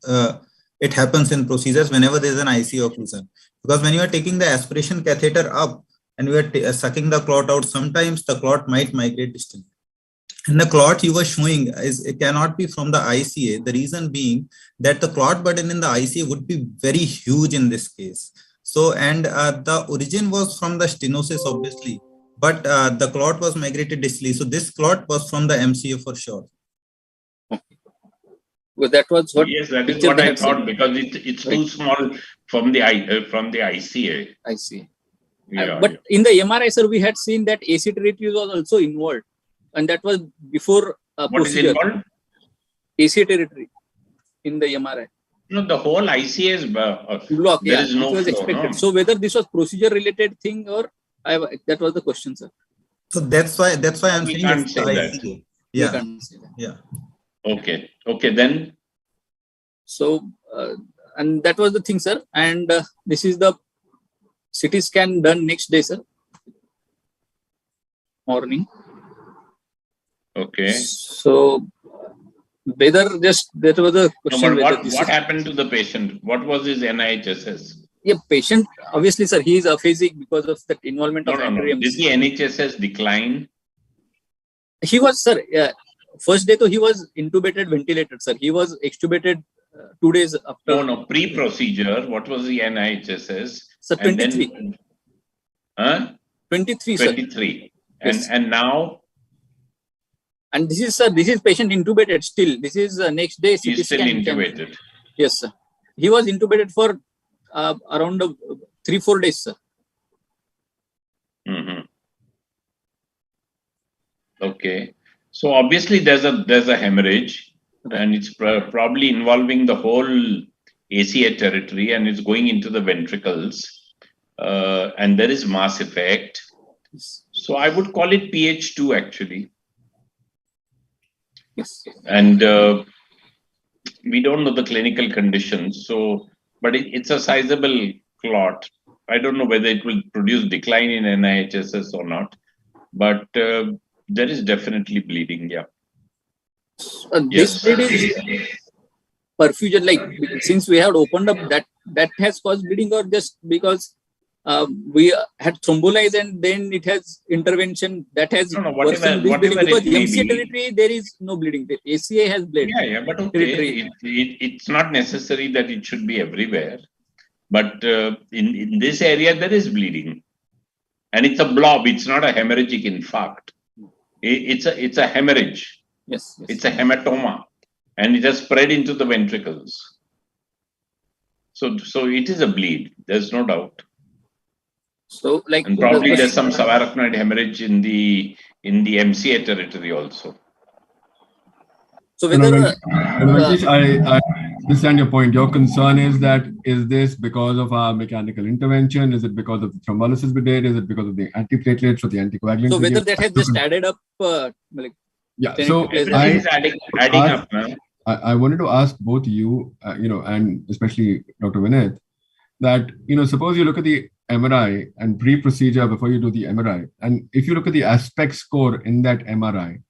[SPEAKER 5] it happens in procedures whenever there is an ICA occlusion. Because when you are taking the aspiration catheter up and you are sucking the clot out, sometimes the clot might migrate distally. And the clot you were showing it cannot be from the ICA. The reason being that the clot burden in the ICA would be very huge in this case. So, and the origin was from the stenosis, obviously, but the clot was migrated distally. So this clot was from the MCA for sure.
[SPEAKER 4] Well, that was what.
[SPEAKER 2] Yes, that is what I thought, because it's too small from the ICA.
[SPEAKER 4] I see.
[SPEAKER 2] Yeah,
[SPEAKER 4] but in the MRI, sir, we had seen that AC territory was also involved, and that was before
[SPEAKER 2] what
[SPEAKER 4] procedure.
[SPEAKER 2] is involved?
[SPEAKER 4] AC territory in the MRI.
[SPEAKER 2] No, the whole ICA is
[SPEAKER 4] block.
[SPEAKER 2] There
[SPEAKER 4] Yeah,
[SPEAKER 2] is no
[SPEAKER 4] it was
[SPEAKER 2] flow,
[SPEAKER 4] expected.
[SPEAKER 2] no?
[SPEAKER 4] So whether this was procedure related thing or that was the question, sir.
[SPEAKER 5] So that's why I'm
[SPEAKER 2] We
[SPEAKER 5] saying
[SPEAKER 2] can't
[SPEAKER 5] it's
[SPEAKER 2] say
[SPEAKER 5] the
[SPEAKER 2] that.
[SPEAKER 5] ICA.
[SPEAKER 4] We
[SPEAKER 5] Yeah.
[SPEAKER 4] can't say that.
[SPEAKER 5] Yeah.
[SPEAKER 2] Okay. Then
[SPEAKER 4] So and that was the thing, sir. And this is the CT scan done next day, sir. Morning.
[SPEAKER 2] okay.
[SPEAKER 4] So whether just that was a
[SPEAKER 2] No,
[SPEAKER 4] question.
[SPEAKER 2] but
[SPEAKER 4] Whether this
[SPEAKER 2] what
[SPEAKER 4] is,
[SPEAKER 2] happened to the patient? What was his NIHSS?
[SPEAKER 4] yeah, patient obviously, sir, he is aphasic because of that involvement
[SPEAKER 2] No.
[SPEAKER 4] of anterior.
[SPEAKER 2] Did the NHSS decline?
[SPEAKER 4] He was, sir. First day, though, he was intubated, ventilated, sir. He was extubated 2 days after.
[SPEAKER 2] No. Pre-procedure, what was the NIHSS?
[SPEAKER 4] Sir, 23.
[SPEAKER 2] Huh?
[SPEAKER 4] 23, sir.
[SPEAKER 2] 23.
[SPEAKER 4] Yes.
[SPEAKER 2] And now
[SPEAKER 4] And this is, sir, this is patient intubated still. This is next day.
[SPEAKER 2] he's
[SPEAKER 4] CT
[SPEAKER 2] still
[SPEAKER 4] scan.
[SPEAKER 2] intubated.
[SPEAKER 4] Yes, sir. He was intubated for around 3-4 days, sir.
[SPEAKER 2] Mm-hmm. Okay. So obviously there's a hemorrhage, and it's probably involving the whole ACA territory, and it's going into the ventricles, and there is mass effect. So I would call it PH2 actually.
[SPEAKER 4] Yes.
[SPEAKER 2] And we don't know the clinical conditions. So, but it's a sizable clot. I don't know whether it will produce decline in NIHSS or not, but there is definitely bleeding. Yeah.
[SPEAKER 4] This bleed is perfusion, like since we have opened up that has caused bleeding, or just because we had thrombolized and then it has intervention that has worsened this bleeding, because MCA territory there is no bleeding. The ACA has bled.
[SPEAKER 2] Yeah, but okay, it's not necessary that it should be everywhere, but in this area there is bleeding. And it's a blob. It's not a hemorrhagic infarct. It's a hemorrhage.
[SPEAKER 4] Yes.
[SPEAKER 2] It's a hematoma, and it has spread into the ventricles. So it is a bleed. There's no doubt.
[SPEAKER 4] So, like,
[SPEAKER 2] And probably there's some subarachnoid hemorrhage in the MCA territory also.
[SPEAKER 4] So whether
[SPEAKER 3] I understand your point. Your concern is that is this because of our mechanical intervention? Is it because of the thrombolysis we did? Is it because of the antiplatelets or the anticoagulants?
[SPEAKER 4] so whether that has just added up, like,
[SPEAKER 3] yeah. So
[SPEAKER 2] everything is adding up. Huh?
[SPEAKER 3] I wanted to ask both you, and especially Dr. Vinith, that suppose you look at the MRI and pre-procedure before you do the MRI, and if you look at the aspect score in that MRI,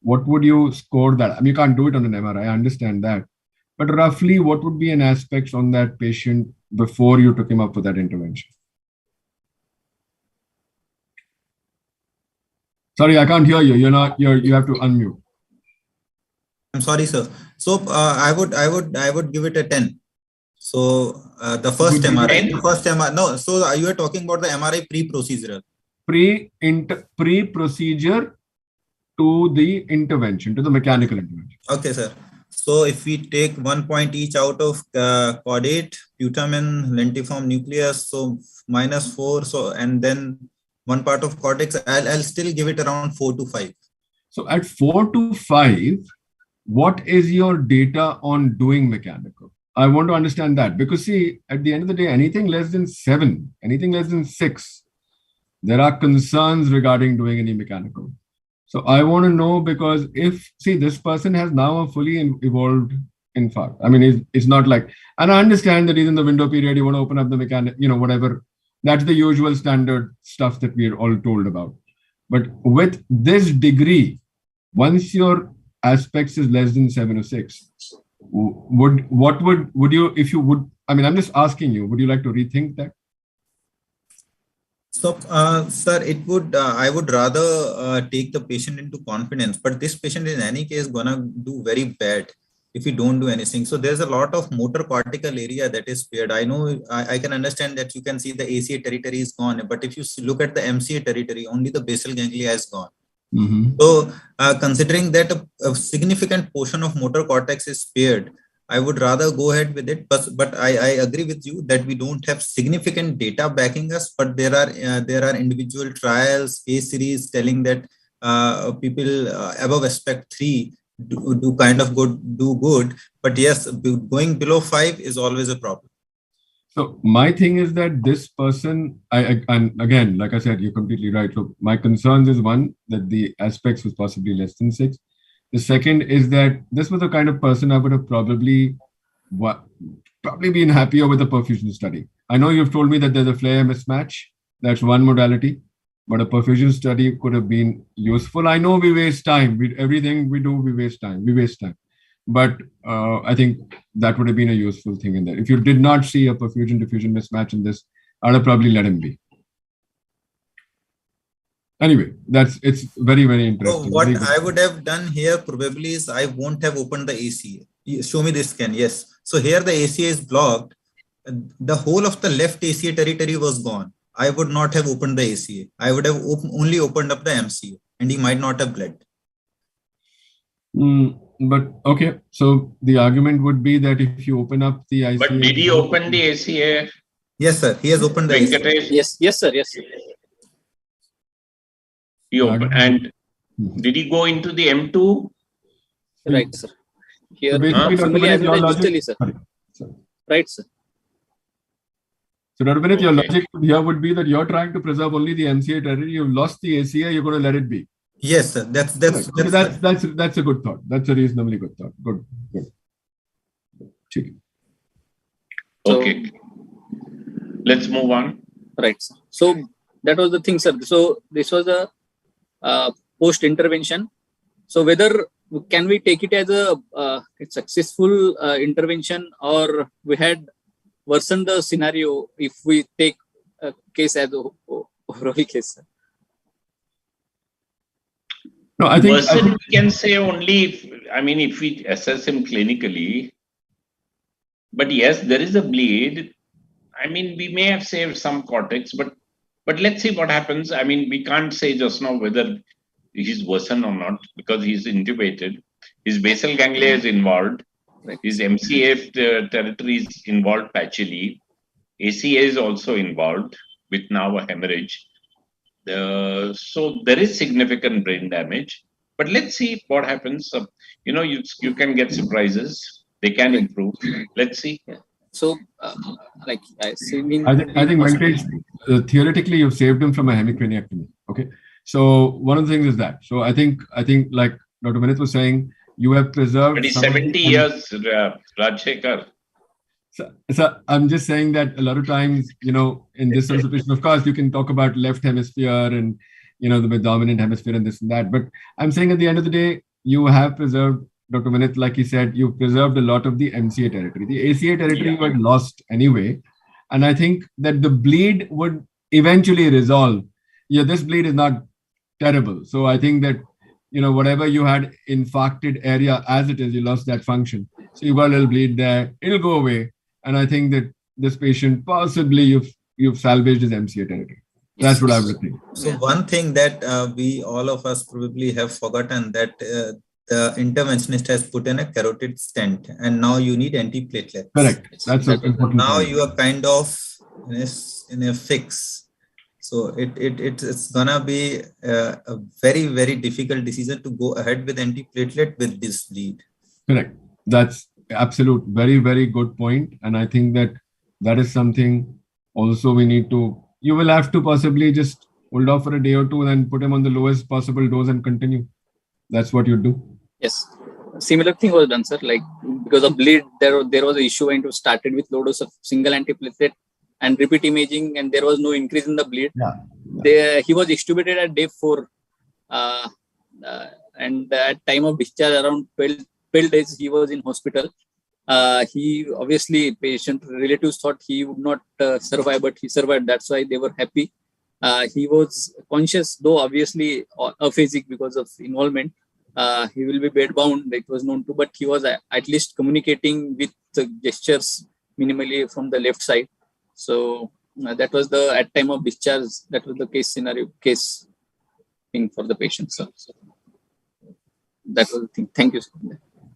[SPEAKER 3] what would you score that? I mean, you can't do it on an MRI, I understand that. But roughly, what would be an aspect on that patient before you took him up for that intervention? Sorry, I can't hear you. You have to unmute.
[SPEAKER 5] I'm sorry, sir. So I would give it a 10. So the first MRI, no. So you are talking about the MRI pre-procedural.
[SPEAKER 3] Pre-procedure to the intervention, to the mechanical intervention.
[SPEAKER 5] Okay, sir. So if we take 1 point each out of caudate, putamen, lentiform nucleus, so -4. So and then 1 part of cortex, I'll still give it around 4 to 5.
[SPEAKER 3] So at 4 to 5, what is your data on doing mechanical? I want to understand that, because see, at the end of the day, anything less than 7, anything less than 6, there are concerns regarding doing any mechanical. So I want to know, because this person has now a fully evolved infarct. I mean, it's not like, and I understand that he's in the window period, you want to open up the mechanic, whatever. That's the usual standard stuff that we're all told about. But with this degree, once your aspects is less than 7 or 6, would you, if you would, I mean, I'm just asking you, would you like to rethink that?
[SPEAKER 5] So, sir, it would, I would rather take the patient into confidence, but this patient in any case gonna do very bad if we don't do anything. So there's a lot of motor cortical area that is spared. I know, I can understand that you can see the ACA territory is gone, but if you look at the MCA territory, only the basal ganglia is gone.
[SPEAKER 3] Mm-hmm.
[SPEAKER 5] So considering that a significant portion of motor cortex is spared, I would rather go ahead with it. But I agree with you that we don't have significant data backing us, but there are individual trials, case series telling that people above aspect 3 do kind of do good. But yes, going below 5 is always a problem.
[SPEAKER 3] So my thing is that this person, and again, like I said, you're completely right. So my concerns is, one, that the aspects was possibly less than 6. The second is that this was the kind of person I would have probably been happier with a perfusion study. I know you've told me that there's a flare mismatch. That's one modality, but a perfusion study could have been useful. I know we waste time. Everything we do, we waste time. But I think that would have been a useful thing in there. If you did not see a perfusion-diffusion mismatch in this, I'd have probably let him be. Anyway, it's very, very interesting.
[SPEAKER 5] So what I would have done here probably is I won't have opened the ACA. Show me this scan. Yes. So here the ACA is blocked. The whole of the left ACA territory was gone. I would not have opened the ACA. I would have only opened up the MCA, and he might not have bled.
[SPEAKER 3] But okay, so the argument would be that if you open up the ICA...
[SPEAKER 2] But did he open the ACA?
[SPEAKER 5] Yes, sir. He has opened the
[SPEAKER 2] Venkatesh?
[SPEAKER 5] ACA.
[SPEAKER 4] Yes, sir.
[SPEAKER 2] He opened. And did he go into the M2?
[SPEAKER 4] Right, sir. Here,
[SPEAKER 3] So basically,
[SPEAKER 4] your logic, sir. Right, sir.
[SPEAKER 3] So, Dr. Vinith, your logic here would be that you're trying to preserve only the MCA territory. You've lost the ACA, you're going to let it be.
[SPEAKER 5] Yes, sir. That's
[SPEAKER 3] a good thought. That's a reasonably good thought. Good.
[SPEAKER 2] Okay. Let's move on.
[SPEAKER 4] Right. So that was the thing, sir. So this was a post-intervention. So whether can we take it as a successful intervention, or we had worsened the scenario if we take a case as a overall case?
[SPEAKER 3] No, I think
[SPEAKER 2] we can say only if we assess him clinically. But yes, there is a bleed. I mean, we may have saved some cortex, but But let's see what happens. I mean, we can't say just now whether he's worsened or not because he's intubated. His basal ganglia is involved. His MCA territory is involved patchily. ACA is also involved with now a hemorrhage. So there is significant brain damage. But let's see what happens. You can get surprises. They can improve. Let's see.
[SPEAKER 4] So, like I see,
[SPEAKER 3] I think Venkatesh, theoretically, you've saved him from a hemicraniectomy. Okay, so one of the things is that. So I think like Dr. Vinith was saying, you have preserved.
[SPEAKER 2] But he's 70 years, Rajshekar.
[SPEAKER 3] So I'm just saying that a lot of times, in this sort of situation, of course, you can talk about left hemisphere and, the dominant hemisphere and this and that. But I'm saying at the end of the day, you have preserved, Dr. Vinith, like he said, you've preserved a lot of the MCA territory. The ACA territory was lost anyway. And I think that the bleed would eventually resolve. Yeah, this bleed is not terrible. So I think that, whatever you had infarcted area as it is, you lost that function. So you got a little bleed there, it'll go away. And I think that this patient, possibly you've salvaged his MCA territory. That's what I would think.
[SPEAKER 5] So one thing that we all of us probably have forgotten, that the interventionist has put in a carotid stent and now you need antiplatelets.
[SPEAKER 3] Correct. That's important.
[SPEAKER 5] Now you are kind of in a fix. So it's gonna be a very, very difficult decision to go ahead with antiplatelet with this bleed.
[SPEAKER 3] Correct. That's absolute, very, very good point. And I think that is something also you will have to possibly just hold off for a day or two and put him on the lowest possible dose and continue. That's what you do.
[SPEAKER 4] Yes. Similar thing was done, sir. Like because of bleed, there was an issue and it was started with low dose of single antiplatelet and repeat imaging, and there was no increase in the bleed. He was extubated at day 4. And at time of discharge, around 12 days, he was in hospital. He obviously, patient relatives thought he would not survive, but he survived. That's why they were happy. He was conscious, though obviously aphasic because of involvement. He will be bedbound, it was known to, but he was at least communicating with gestures minimally from the left side. So that was at time of discharge, that was the case thing for the patient. So that was the thing. Thank you, sir.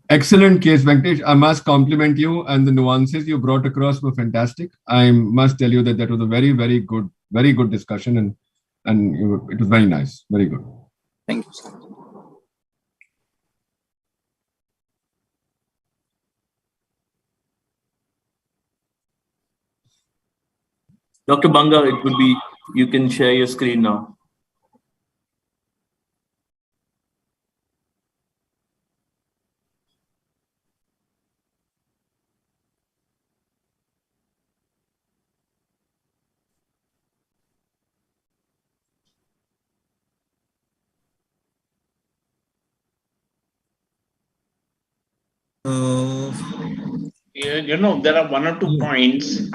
[SPEAKER 3] Excellent case, Venkatesh. I must compliment you, and the nuances you brought across were fantastic. I must tell you that was a very, very good discussion, and it was very nice. Very good.
[SPEAKER 4] Thank you, sir.
[SPEAKER 1] Dr. Banga, it would be, you can share your screen now.
[SPEAKER 2] There are one or two points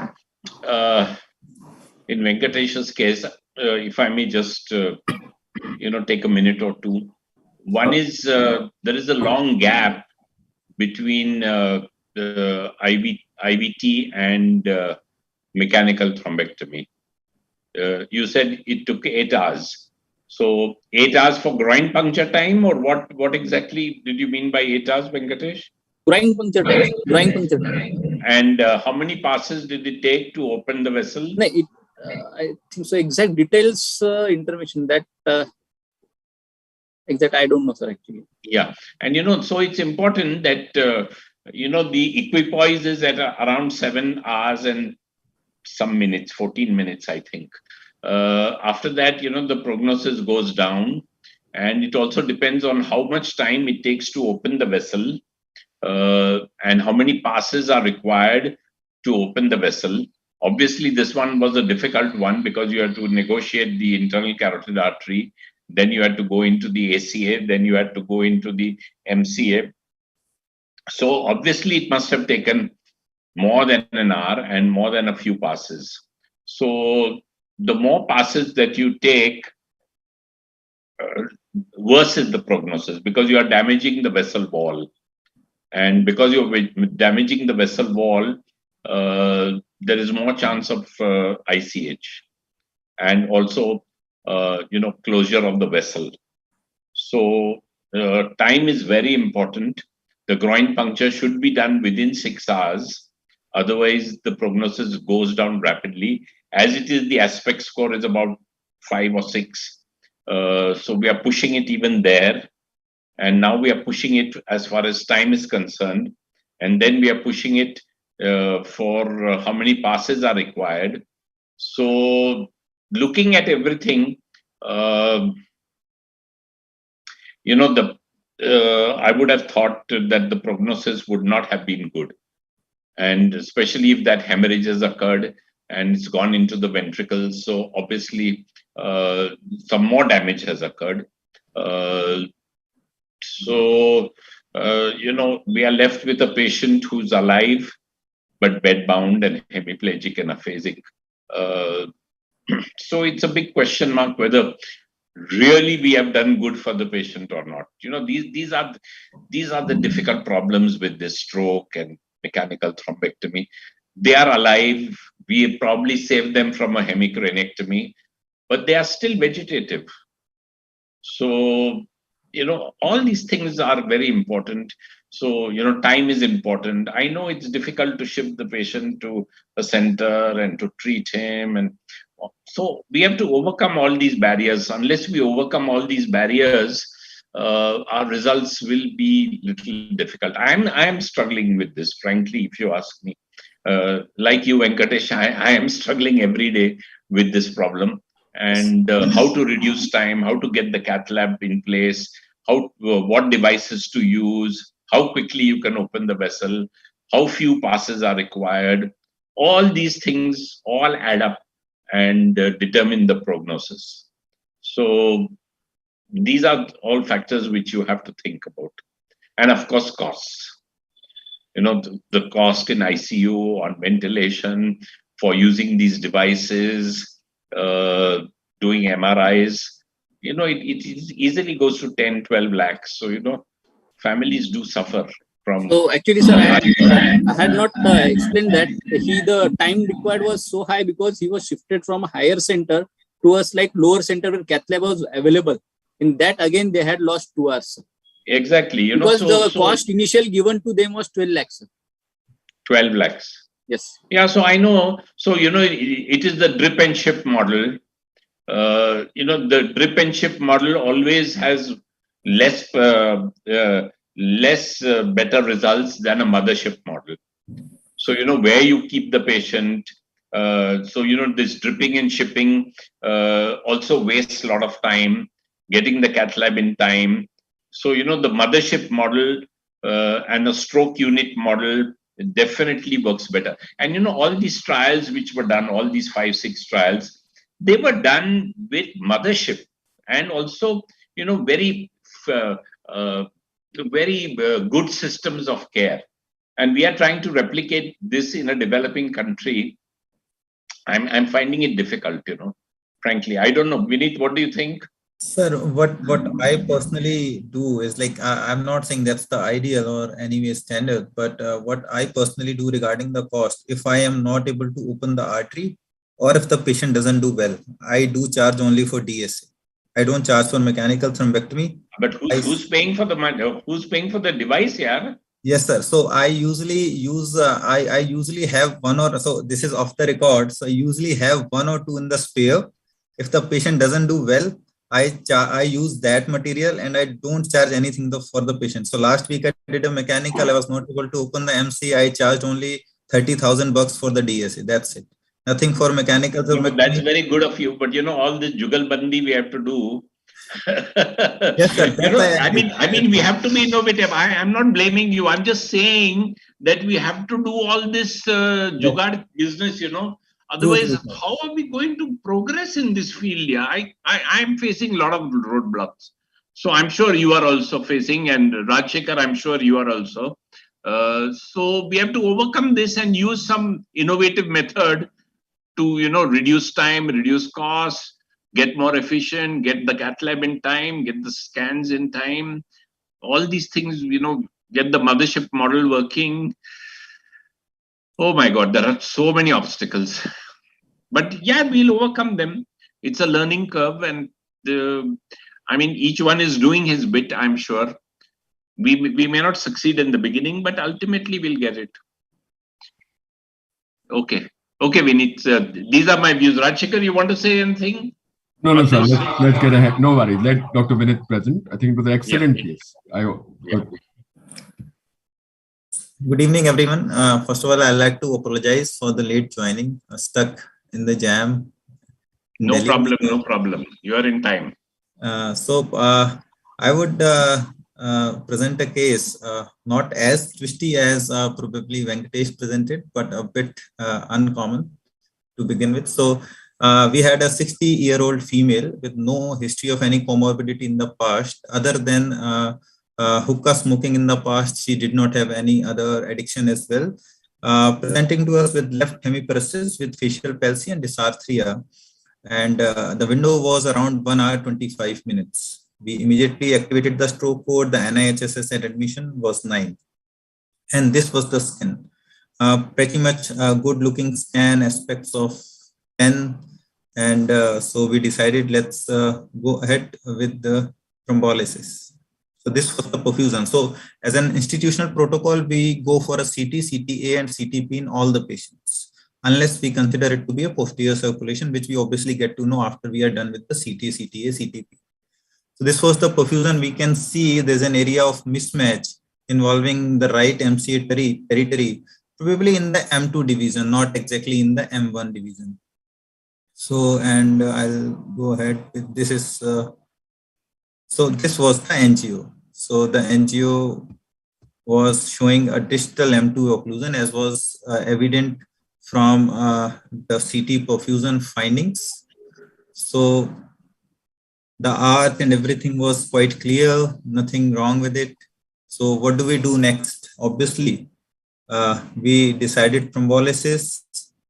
[SPEAKER 2] in Venkatesh's case, if I may just, take a minute or two. One is there is a long gap between the IVT and mechanical thrombectomy. You said it took 8 hours. So 8 hours for groin puncture time, or what exactly did you mean by 8 hours, Venkatesh?
[SPEAKER 4] Groin puncture time.
[SPEAKER 2] And how many passes did it take to open the vessel?
[SPEAKER 4] No, I think so. Exact details, intervention that exact I don't know, sir. Actually.
[SPEAKER 2] Yeah, and so it's important that the equipoise is at around 7 hours and some minutes, 14 minutes, I think. After that, the prognosis goes down, and it also depends on how much time it takes to open the vessel. And how many passes are required to open the vessel. Obviously, this one was a difficult one because you had to negotiate the internal carotid artery. Then you had to go into the ACA. Then you had to go into the MCA. So obviously, it must have taken more than an hour and more than a few passes. So the more passes that you take, worse is the prognosis because you are damaging the vessel wall. And because you're damaging the vessel wall, there is more chance of ICH. and also, closure of the vessel. So time is very important. The groin puncture should be done within 6 hours. Otherwise, the prognosis goes down rapidly. As it is, the aspect score is about 5 or 6. So we are pushing it even there. And now we are pushing it as far as time is concerned. And then we are pushing it for how many passes are required. So looking at everything, I would have thought that the prognosis would not have been good. And especially if that hemorrhage has occurred and it's gone into the ventricles. So obviously some more damage has occurred. We are left with a patient who's alive, but bedbound and hemiplegic and aphasic. So it's a big question mark whether really we have done good for the patient or not. These are the difficult problems with this stroke and mechanical thrombectomy. They are alive. We probably saved them from a hemicranectomy, but they are still vegetative. So, all these things are very important. So, time is important. I know it's difficult to shift the patient to a center and to treat him. And so we have to overcome all these barriers. Unless we overcome all these barriers, our results will be little difficult. I am struggling with this, frankly, if you ask me. Like you, Venkatesh, I am struggling every day with this problem. And how to reduce time, how to get the cath lab in place, what devices to use, how quickly you can open the vessel, how few passes are required. All these things all add up and determine the prognosis. So these are all factors which you have to think about. And of course, costs. The cost in ICU, on ventilation, for using these devices, doing MRIs, it easily goes to 10, 12 lakhs. So, families do suffer from.
[SPEAKER 4] So actually, sir, I had not explained that the time required was so high because he was shifted from a higher center to a lower center where cath lab was available. In that, again, they had lost 2 hours.
[SPEAKER 2] Exactly.
[SPEAKER 4] Because the cost initial given to them was 12 lakhs.
[SPEAKER 2] 12 lakhs.
[SPEAKER 4] Yes.
[SPEAKER 2] Yeah, so I know. So, it is the drip and ship model. The drip and ship model always has less better results than a mothership model. So, where you keep the patient. This dripping and shipping also wastes a lot of time, getting the cath lab in time. So, the mothership model and a stroke unit model definitely works better. And, all these trials which were done, all these 5-6 trials, they were done with mothership and also, very good systems of care. And we are trying to replicate this in a developing country. I'm finding it difficult, frankly. I don't know. Vineet, what do you think?
[SPEAKER 5] Sir, what I personally do is I'm not saying that's the ideal or anyway standard, but what I personally do regarding the cost, if I am not able to open the artery or if the patient doesn't do well, I do charge only for DSA. I don't charge for mechanical thrombectomy.
[SPEAKER 2] But who's paying for the device, yeah?
[SPEAKER 5] Yes, sir. So I usually use, I usually have one or, so this is off the record. So I usually have 1 or 2 in the spare. If the patient doesn't do well, I use that material and I don't charge anything for the patient. So last week I did a mechanical. I was not able to open the MC. I charged only 30,000 bucks for the DSA. That's it. Nothing for mechanical.
[SPEAKER 2] That's very good of you. But all this jugalbandi we have to do.
[SPEAKER 5] Yes, sir.
[SPEAKER 2] I mean, we have to be innovative. I'm not blaming you. I'm just saying that we have to do all this jugad business. Otherwise, how are we going to progress in this field? Yeah, I'm facing a lot of roadblocks. So I'm sure you are also facing, and Rajshekhar, I'm sure you are also. So we have to overcome this and use some innovative method to, reduce time, reduce costs, get more efficient, get the cath lab in time, get the scans in time. All these things, get the mothership model working. Oh my God, there are so many obstacles. But yeah, we'll overcome them. it's a learning curve, and I mean, each one is doing his bit. I'm sure we may not succeed in the beginning, but ultimately we'll get it. Okay, Vineet. These are my views. Rajshekhar, you want to say anything?
[SPEAKER 3] No, sir. Let's get ahead. No worries. Let Dr. Vineet present. I think it was an excellent case.
[SPEAKER 5] Good evening, everyone. First of all, I'd like to apologize for the late joining. Stuck in the jam.
[SPEAKER 2] No problem. You are in time.
[SPEAKER 5] I would present a case not as twisty as probably Venkatesh presented, but a bit uncommon to begin with. So we had a 60-year-old female with no history of any comorbidity in the past, other than hookah smoking in the past. She did not have any other addiction as well. Presenting to us with left hemiparesis with facial palsy and dysarthria. And the window was around 1 hour 25 minutes. We immediately activated the stroke code. The NIHSS at admission was 9. And this was the scan. Pretty much good looking scan, aspects of 10. And so we decided, let's go ahead with the thrombolysis. So this was the perfusion. So as an institutional protocol, we go for a CT, CTA, and CTP in all the patients, unless we consider it to be a posterior circulation, which we obviously get to know after we are done with the CT, CTA, CTP. So this was the perfusion. We can see there's an area of mismatch involving the right MCA territory, probably in the M2 division, not exactly in the M1 division. So, and I'll go ahead with this is, so this was the NGO. So the NGO was showing a distal M2 occlusion, as was evident from the CT perfusion findings. So the arc and everything was quite clear, nothing wrong with it. So what do we do next? Obviously, we decided thrombolysis,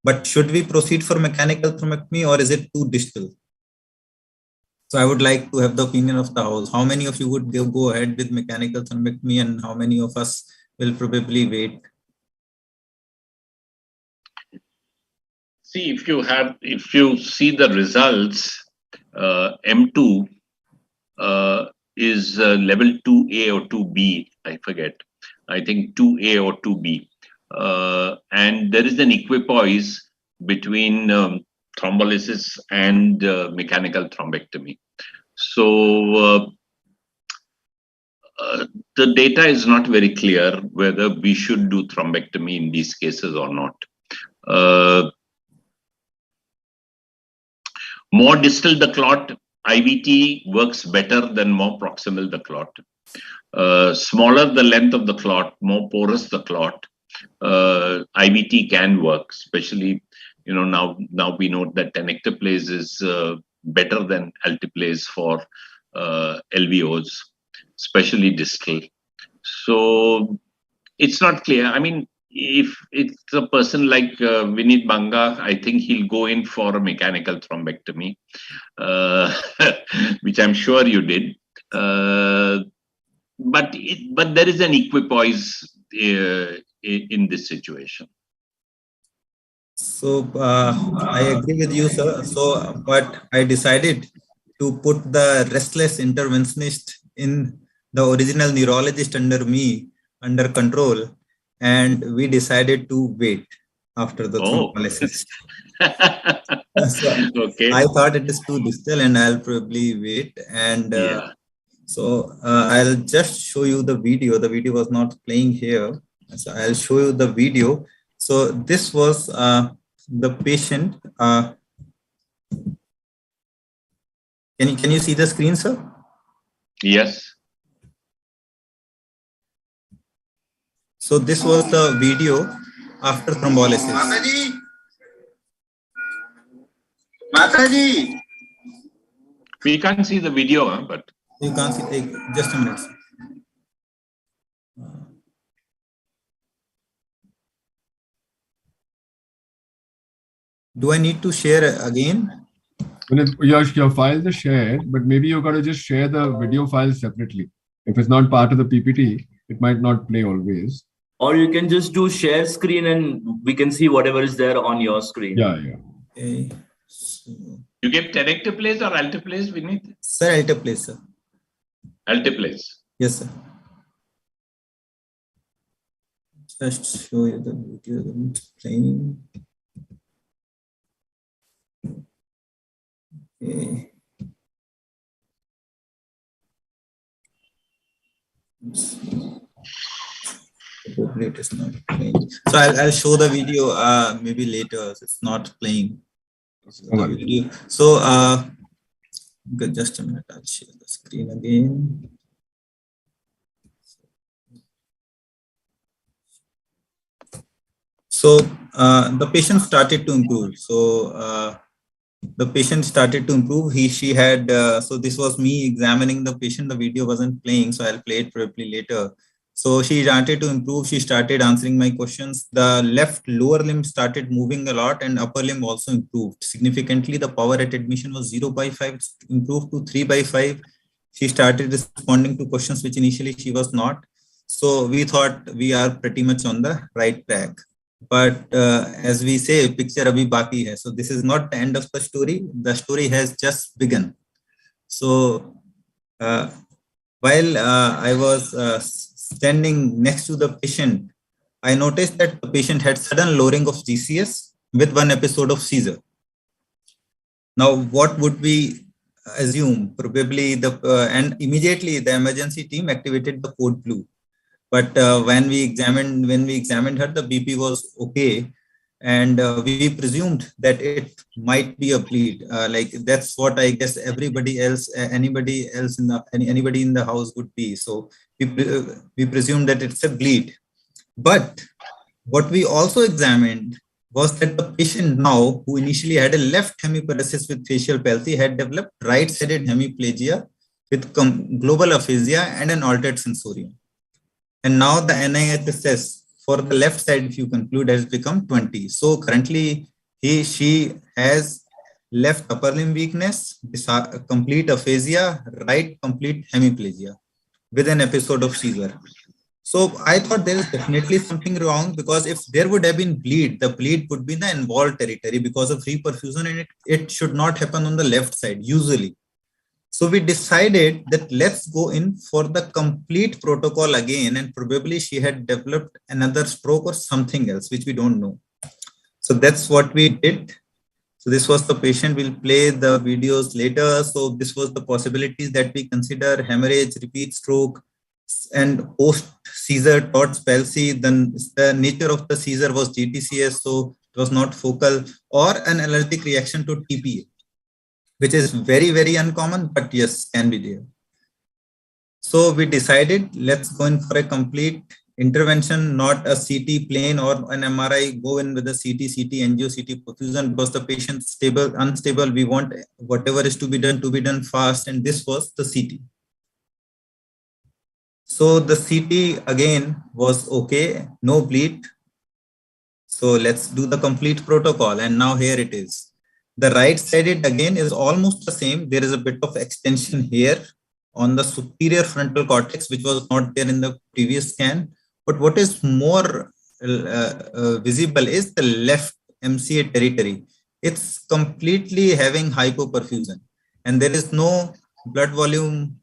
[SPEAKER 5] but should we proceed for mechanical thrombectomy, or is it too distal? So I would like to have the opinion of the house. How many of you would go ahead with mechanical thrombectomy, and how many of us will probably wait?
[SPEAKER 2] See, if you see the results, M2 is level 2A or 2B, I forget. I think 2A or 2B. And there is an equipoise between thrombolysis and mechanical thrombectomy. So the data is not very clear whether we should do thrombectomy in these cases or not. More distal the clot, IVT works better than more proximal the clot. Smaller the length of the clot, more porous the clot, IVT can work, especially, you know, now we know that tenectase is better than alteplase for LVOs, especially distal. So it's not clear. I mean, if it's a person like Vineet Banga, I think he'll go in for a mechanical thrombectomy, which I'm sure you did. But there is an equipoise in this situation.
[SPEAKER 5] So I agree with you, sir. So, but I decided to put the restless interventionist in the original neurologist under control, and we decided to wait after the thrombolysis. So okay. I thought it is too distal, and I'll probably wait. And so I'll just show you the video. The video was not playing here, so I'll show you the video. So this was the patient. Can you see the screen, sir?
[SPEAKER 2] Yes.
[SPEAKER 5] So this was the video after thrombolysis.
[SPEAKER 2] Mataji. We can't see the video, but
[SPEAKER 5] you can't see. Just a minute. Do I need to share again?
[SPEAKER 3] Your files are shared, but maybe you got to just share the video files separately. If it's not part of the PPT, it might not play always.
[SPEAKER 1] Or you can just do share screen and we can see whatever is there on your screen.
[SPEAKER 3] Yeah.
[SPEAKER 5] Okay.
[SPEAKER 2] You gave tenectase or alteplase, Vineet?
[SPEAKER 5] Sir, alteplase, sir.
[SPEAKER 2] Alteplase.
[SPEAKER 5] Yes, sir. Just show you the video that it's playing. Okay. Probably it is not playing. So I'll show the video maybe later. It's not playing. So just a minute. I'll share the screen again. So the patient started to improve. So the patient started to improve. She had, so this was me examining the patient. The video wasn't playing, so I'll play it probably later. So she started to improve. She started answering my questions. The left lower limb started moving a lot and upper limb also improved significantly. The power at admission was 0/5, improved to 3/5. She started responding to questions which initially she was not. So we thought we are pretty much on the right track. But as we say, picture abhi baki hai. So this is not the end of the story. The story has just begun. So while I was standing next to the patient, I noticed that the patient had sudden lowering of GCS with one episode of seizure. Now, what would we assume? Probably and immediately the emergency team activated the code blue. But when we examined her, the BP was okay, and we presumed that it might be a bleed. Like that's what I guess anybody else in the house would be. So we presumed that it's a bleed. But what we also examined was that the patient now, who initially had a left hemiparesis with facial palsy, had developed right-sided hemiplegia with global aphasia and an altered sensorium. And now the NIHSS for the left side, if you conclude, has become 20. So currently, she has left upper limb weakness, complete aphasia, right complete hemiplegia with an episode of seizure. So I thought there is definitely something wrong, because if there would have been bleed, the bleed would be in the involved territory because of reperfusion, and it should not happen on the left side usually. So we decided that let's go in for the complete protocol again, and probably she had developed another stroke or something else, which we don't know. So that's what we did. So this was the patient. We'll play the videos later. So this was the possibilities that we consider: hemorrhage, repeat stroke, and post-seizure TOTS palsy. Then the nature of the seizure was GTCS, so it was not focal, or an allergic reaction to TPA, which is very, very uncommon, but yes, can be there. So we decided, let's go in for a complete intervention, not a CT plain or an MRI. Go in with a CT, angio, CT perfusion, because the patient unstable. We want whatever is to be done fast. And this was the CT. So the CT again was okay, no bleed. So let's do the complete protocol. And now here it is. The right sided again is almost the same. There is a bit of extension here on the superior frontal cortex, which was not there in the previous scan. But what is more visible is the left MCA territory. It's completely having hypoperfusion, and there is no blood volume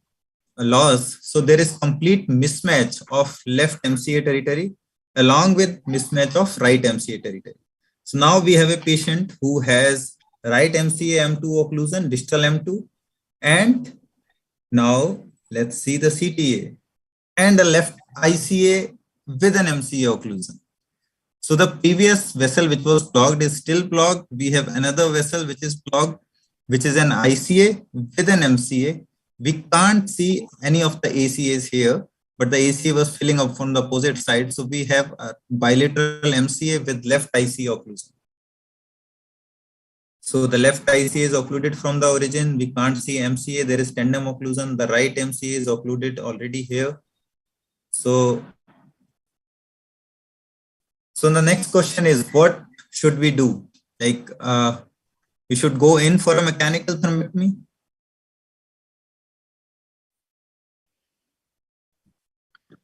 [SPEAKER 5] loss. So there is complete mismatch of left MCA territory along with mismatch of right MCA territory. So now we have a patient who has right MCA M2 occlusion, distal M2, and now let's see the CTA and the left ICA with an MCA occlusion. So the previous vessel which was blocked is still blocked. We have another vessel which is blocked, which is an ICA with an MCA. We can't see any of the ACAs here, but the ACA was filling up from the opposite side. So we have a bilateral MCA with left ICA occlusion. So the left ICA is occluded from the origin. We can't see MCA. There is tandem occlusion. The right MCA is occluded already here. So the next question is, what should we do? Like, we should go in for a mechanical thrombectomy.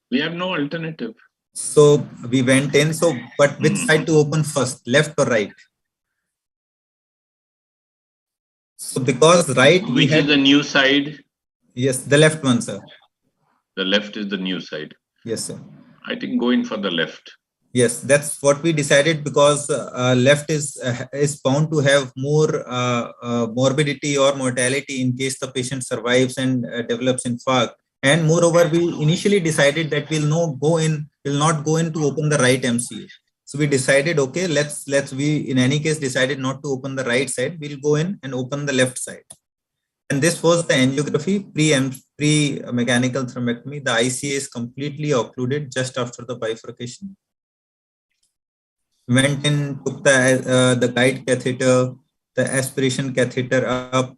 [SPEAKER 2] We have no alternative.
[SPEAKER 5] So we went in. So, but which side to open first, left or right? So because right,
[SPEAKER 2] which is the new side?
[SPEAKER 5] Yes, the left one, sir.
[SPEAKER 2] The left is the new side.
[SPEAKER 5] Yes, sir.
[SPEAKER 2] I think go in for the left.
[SPEAKER 5] Yes, that's what we decided, because left is bound to have more morbidity or mortality in case the patient survives and develops infarct. And moreover, we initially decided that we'll not go in to open the right MCA. So we decided, okay, we in any case decided not to open the right side. We'll go in and open the left side. And this was the angiography pre-mechanical thrombectomy. The ICA is completely occluded just after the bifurcation. Went in, took the guide catheter, the aspiration catheter up,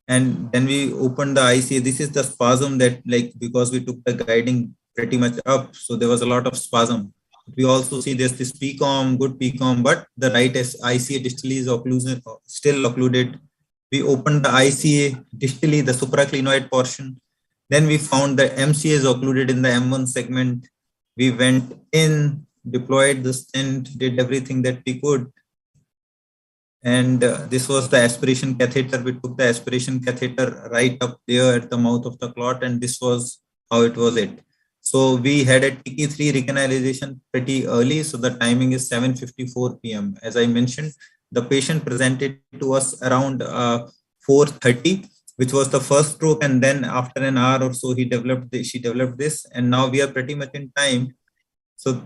[SPEAKER 5] and then we opened the ICA. This is the spasm that, like, because we took the guiding pretty much up, so there was a lot of spasm. We also see there's this PCOM, good PCOM, but the right ICA distally is still occluded. We opened the ICA distally, the supraclinoid portion. Then we found the MCA is occluded in the M1 segment. We went in, deployed the stent, did everything that we could. And this was the aspiration catheter. We took the aspiration catheter right up there at the mouth of the clot, and this was how it was it. So we had a TK3 recanalization pretty early. So the timing is 7:54 p.m. As I mentioned, the patient presented to us around 4:30, which was the first stroke. And then after an hour or so, she developed this. And now we are pretty much in time. So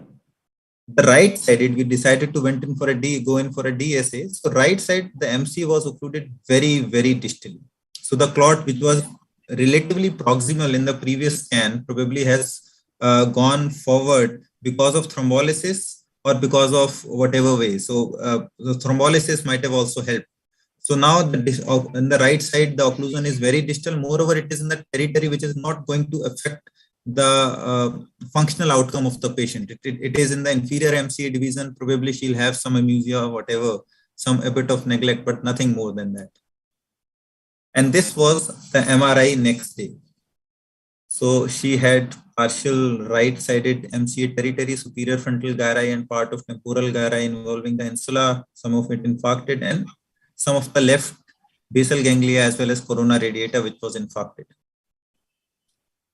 [SPEAKER 5] the right side, we decided to go in for a DSA. So right side, the MC was occluded very, very distally. So the clot, which was relatively proximal in the previous scan, probably has gone forward because of thrombolysis or because of whatever way. So the thrombolysis might have also helped. So now on the right side, the occlusion is very distal. Moreover, it is in the territory which is not going to affect the functional outcome of the patient. It is in the inferior MCA division. Probably she'll have some amusia or whatever, a bit of neglect, but nothing more than that. And this was the MRI next day. So she had partial right-sided MCA territory, superior frontal gyri and part of temporal gyri involving the insula, some of it infarcted, and some of the left basal ganglia as well as corona radiata, which was infarcted.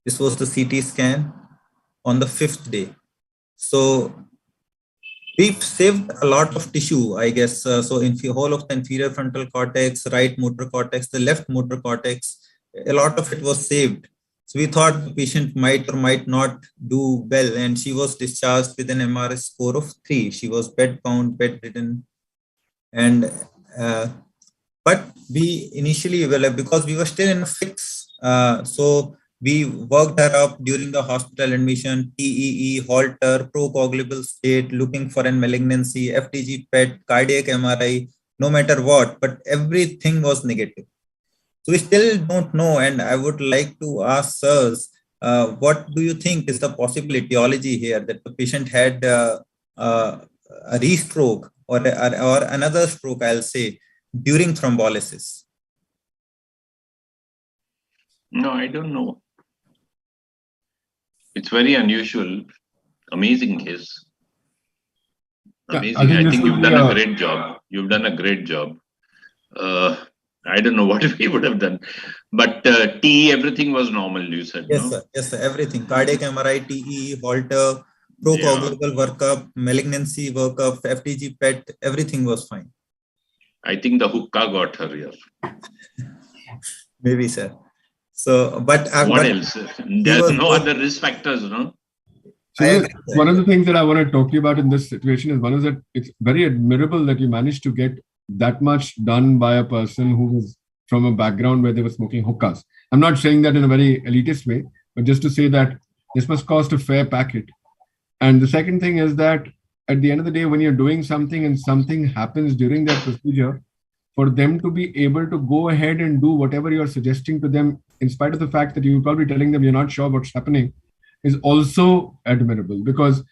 [SPEAKER 5] This was the CT scan on the 5th day. So we've saved a lot of tissue, I guess. So in the whole of the inferior frontal cortex, right motor cortex, the left motor cortex, a lot of it was saved. So we thought the patient might or might not do well, and she was discharged with an MRS score of 3. She was bed-bound, bedridden, and but we initially, because we were still in a fix, so we worked her up during the hospital admission, TEE, Holter, procoagulable state, looking for an malignancy, FTG PET, cardiac MRI, no matter what, but everything was negative. So we still don't know, and I would like to ask sirs, what do you think is the possible etiology here, that the patient had a restroke or another stroke, I'll say, during thrombolysis?
[SPEAKER 2] No, I don't know. It's very unusual, amazing case. Amazing.
[SPEAKER 3] Yeah,
[SPEAKER 2] I think you've done a great job. You've done a great job. I don't know what we would have done, but TE, everything was normal, you said.
[SPEAKER 5] Yes,
[SPEAKER 2] no?
[SPEAKER 5] sir. Yes, sir. Everything. Cardiac MRI, TE, Holter, procoagulable workup, malignancy workup, FTG PET, everything was fine.
[SPEAKER 2] I think the hookah got her here.
[SPEAKER 5] Maybe, sir. So, but
[SPEAKER 2] what else? There's no other risk factors, no?
[SPEAKER 3] So one of the things that I want to talk to you about in this situation is, one is that it's very admirable that you managed to get that much done by a person who was from a background where they were smoking hookahs. I'm not saying that in a very elitist way, but just to say that this must cost a fair packet. And the second thing is that at the end of the day, when you're doing something and something happens during that procedure, for them to be able to go ahead and do whatever you're suggesting to them, in spite of the fact that you're probably telling them you're not sure what's happening, is also admirable. Because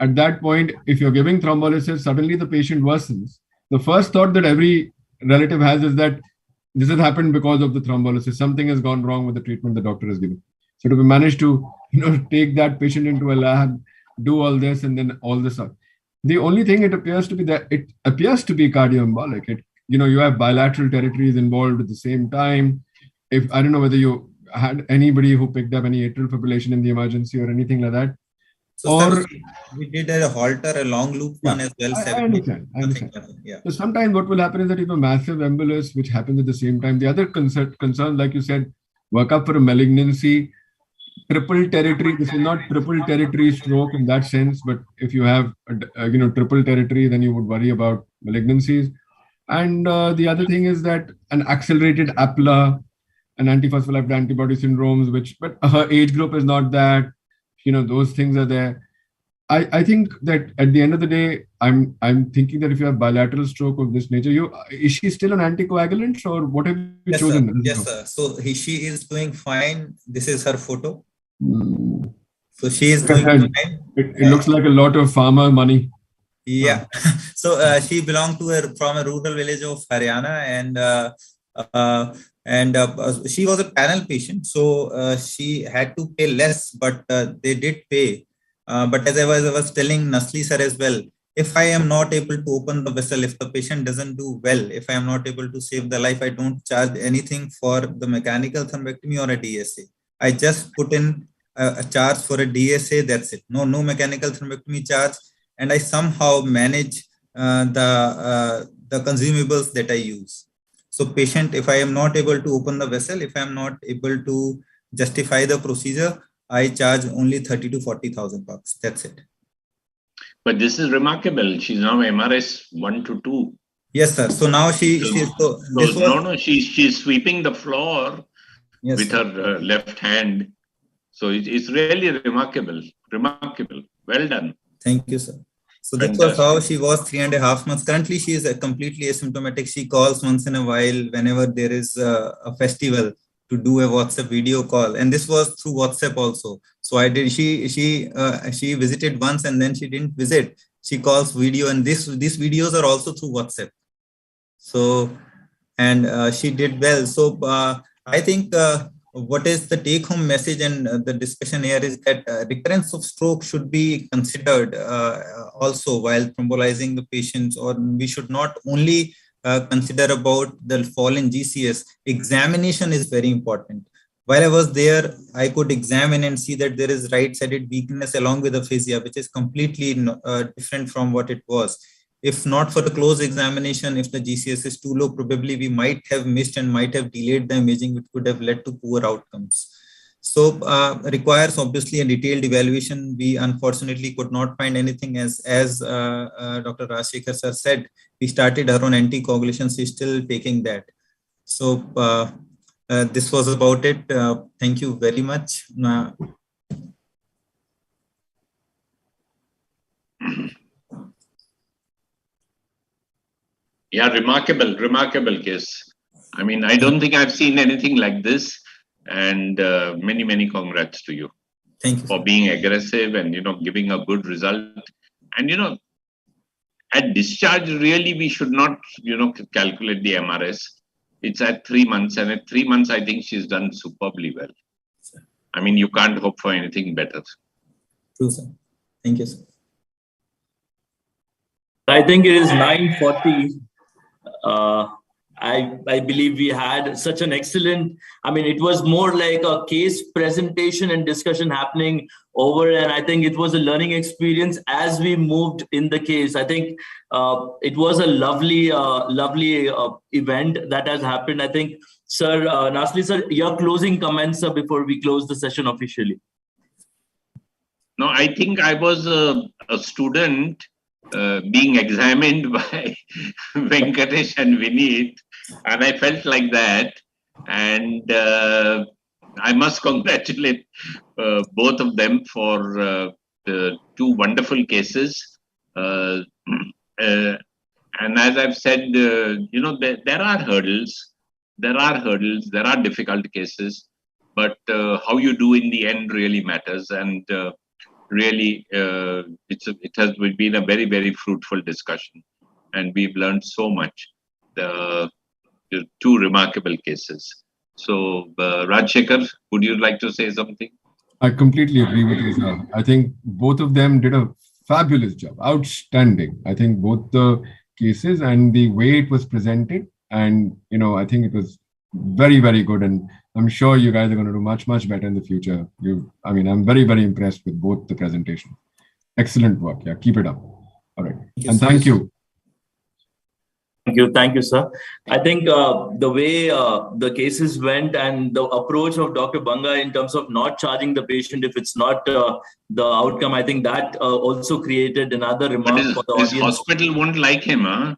[SPEAKER 3] at that point, if you're giving thrombolysis, suddenly the patient worsens. The first thought that every relative has is that this has happened because of the thrombolysis. Something has gone wrong with the treatment the doctor has given. So to manage to take that patient into a lab, do all this, and then all this up. The only thing it appears to be cardioembolic. you have bilateral territories involved at the same time. If I don't know whether you had anybody who picked up any atrial fibrillation in the emergency or anything like that.
[SPEAKER 5] So
[SPEAKER 3] Or
[SPEAKER 5] sir, we did a halter, a long loop one as well.
[SPEAKER 3] I understand.
[SPEAKER 5] Yeah.
[SPEAKER 3] So sometimes what will happen is that if a massive embolus, which happens at the same time, the other concern, like you said, work up for a malignancy, triple territory. This is not triple territory stroke in that sense, but if you have triple territory, then you would worry about malignancies. And the other thing is that an accelerated APLA, an antiphospholipid antibody syndromes, but her age group is not that. Those things are there. I think that at the end of the day, I'm thinking that if you have bilateral stroke of this nature, is she still on anticoagulants or what have you chosen?
[SPEAKER 5] Sir. Yes, sir. So she is doing fine. This is her photo. So she is doing fine.
[SPEAKER 3] It looks like a lot of farmer money.
[SPEAKER 5] Yeah. So she belonged from a rural village of Haryana, and she was a panel patient. So she had to pay less, but they did pay. But as I was telling Nasli sir as well, if I am not able to open the vessel, if the patient doesn't do well, if I am not able to save the life, I don't charge anything for the mechanical thrombectomy or a DSA. I just put in a charge for a DSA, that's it. No mechanical thrombectomy charge. And I somehow manage the consumables that I use. So patient, if I am not able to open the vessel, if I am not able to justify the procedure, I charge only 30 to 40,000 bucks. That's it.
[SPEAKER 2] But this is remarkable. She's now MRS 1 to 2.
[SPEAKER 5] Yes, sir. So now she's
[SPEAKER 2] sweeping the floor with her left hand. So it's really remarkable. Remarkable. Well done.
[SPEAKER 5] Thank you, sir. So that was how she was 3.5 months. Currently, she is completely asymptomatic. She calls once in a while whenever there is a festival to do a WhatsApp video call, and this was through WhatsApp also. So I did. She visited once and then she didn't visit. She calls video, and these videos are also through WhatsApp. So and she did well. So I think what is the take-home message and the discussion here is that recurrence of stroke should be considered also while thrombolizing the patients, or we should not only consider about the fall in GCS. Examination is very important. While I was there, I could examine and see that there is right-sided weakness along with aphasia, which is completely different from what it was. If not for the close examination, if the GCS is too low, probably we might have missed and might have delayed the imaging, which could have led to poor outcomes. So requires obviously a detailed evaluation. We unfortunately could not find anything, as Dr. Rajshekhar sir said. We started her on anticoagulation. She's still taking that. So this was about it. Thank you very much.
[SPEAKER 2] Yeah, remarkable case. I mean, I don't think I've seen anything like this. And many congrats to you.
[SPEAKER 5] Thank you
[SPEAKER 2] for being aggressive and giving a good result. And at discharge, really we should not calculate the MRS. It's at 3 months, and at 3 months I think she's done superbly well. I mean, you can't hope for anything better.
[SPEAKER 5] True, sir. Thank you, sir.
[SPEAKER 1] I think it is 9:40. I believe we had such an excellent, it was more like a case presentation and discussion happening over, and I think it was a learning experience as we moved in the case. I think it was a lovely event that has happened. I think, sir, Nasli sir, your closing comments, sir, before we close the session officially.
[SPEAKER 2] No, I think I was a student being examined by Venkatesh and Vineet, and I felt like that. And I must congratulate both of them for the 2 wonderful cases. And as I've said, there are hurdles, there are difficult cases, but how you do in the end really matters. And really, it has been a very fruitful discussion, and we've learned so much. The 2 remarkable cases. So, Rajshekhar, would you like to say something?
[SPEAKER 3] I completely agree with you, sir. I think both of them did a fabulous job, outstanding. I think both the cases and the way it was presented. And, I think it was very, very good. And I'm sure you guys are going to do much, much better in the future. I'm very, very impressed with both the presentations. Excellent work. Yeah, keep it up. All right. And thank you.
[SPEAKER 1] Thank you, sir. I think the way the cases went and the approach of Dr. Banga in terms of not charging the patient if it's not the outcome, I think that also created another remark for the audience.
[SPEAKER 2] His hospital won't like him, huh?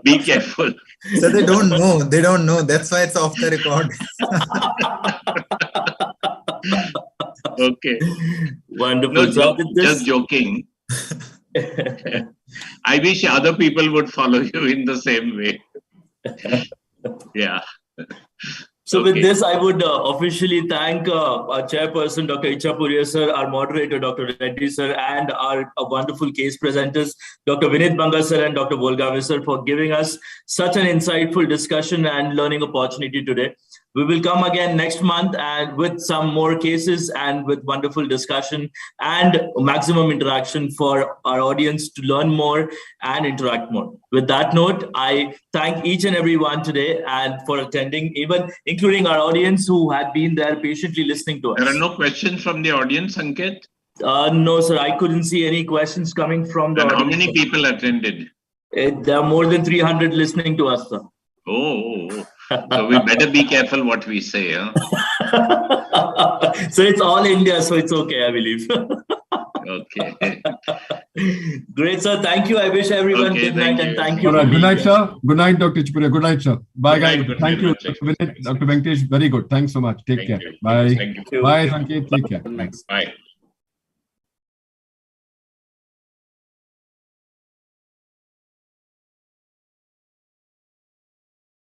[SPEAKER 2] Be careful.
[SPEAKER 5] So they don't know. They don't know. That's why it's off the record.
[SPEAKER 2] Okay.
[SPEAKER 1] Wonderful.
[SPEAKER 2] No, just joking. I wish other people would follow you in the same way. Yeah.
[SPEAKER 1] So with this, I would officially thank our chairperson, Dr. Ichapuria sir, our moderator, Dr. Reddy sir, and our wonderful case presenters, Dr. Vinit Banga sir and Dr. Volgave sir, for giving us such an insightful discussion and learning opportunity today. We will come again next month and with some more cases and with wonderful discussion and maximum interaction for our audience to learn more and interact more. With that note, I thank each and every one today and for attending, even including our audience who had been there patiently listening to us.
[SPEAKER 2] There are no questions from the audience, Ankit?
[SPEAKER 1] No, sir. I couldn't see any questions coming from the audience.
[SPEAKER 2] How many people attended?
[SPEAKER 1] There are more than 300 listening to us, sir.
[SPEAKER 2] Oh. So we better be careful what we say, huh?
[SPEAKER 1] So it's all India, so it's okay, I believe.
[SPEAKER 2] Okay.
[SPEAKER 1] Great, sir. Thank you. I wish everyone good night and thank you.
[SPEAKER 3] All right. Good night, sir. Good night, Dr. Ichapuria. Good night, sir. Bye, guys. Thank you, Dr. Venkatesh. Very good. Thanks so much. Take care. Bye.
[SPEAKER 2] Thank you.
[SPEAKER 3] Bye, Sanket. Take care.
[SPEAKER 2] Bye.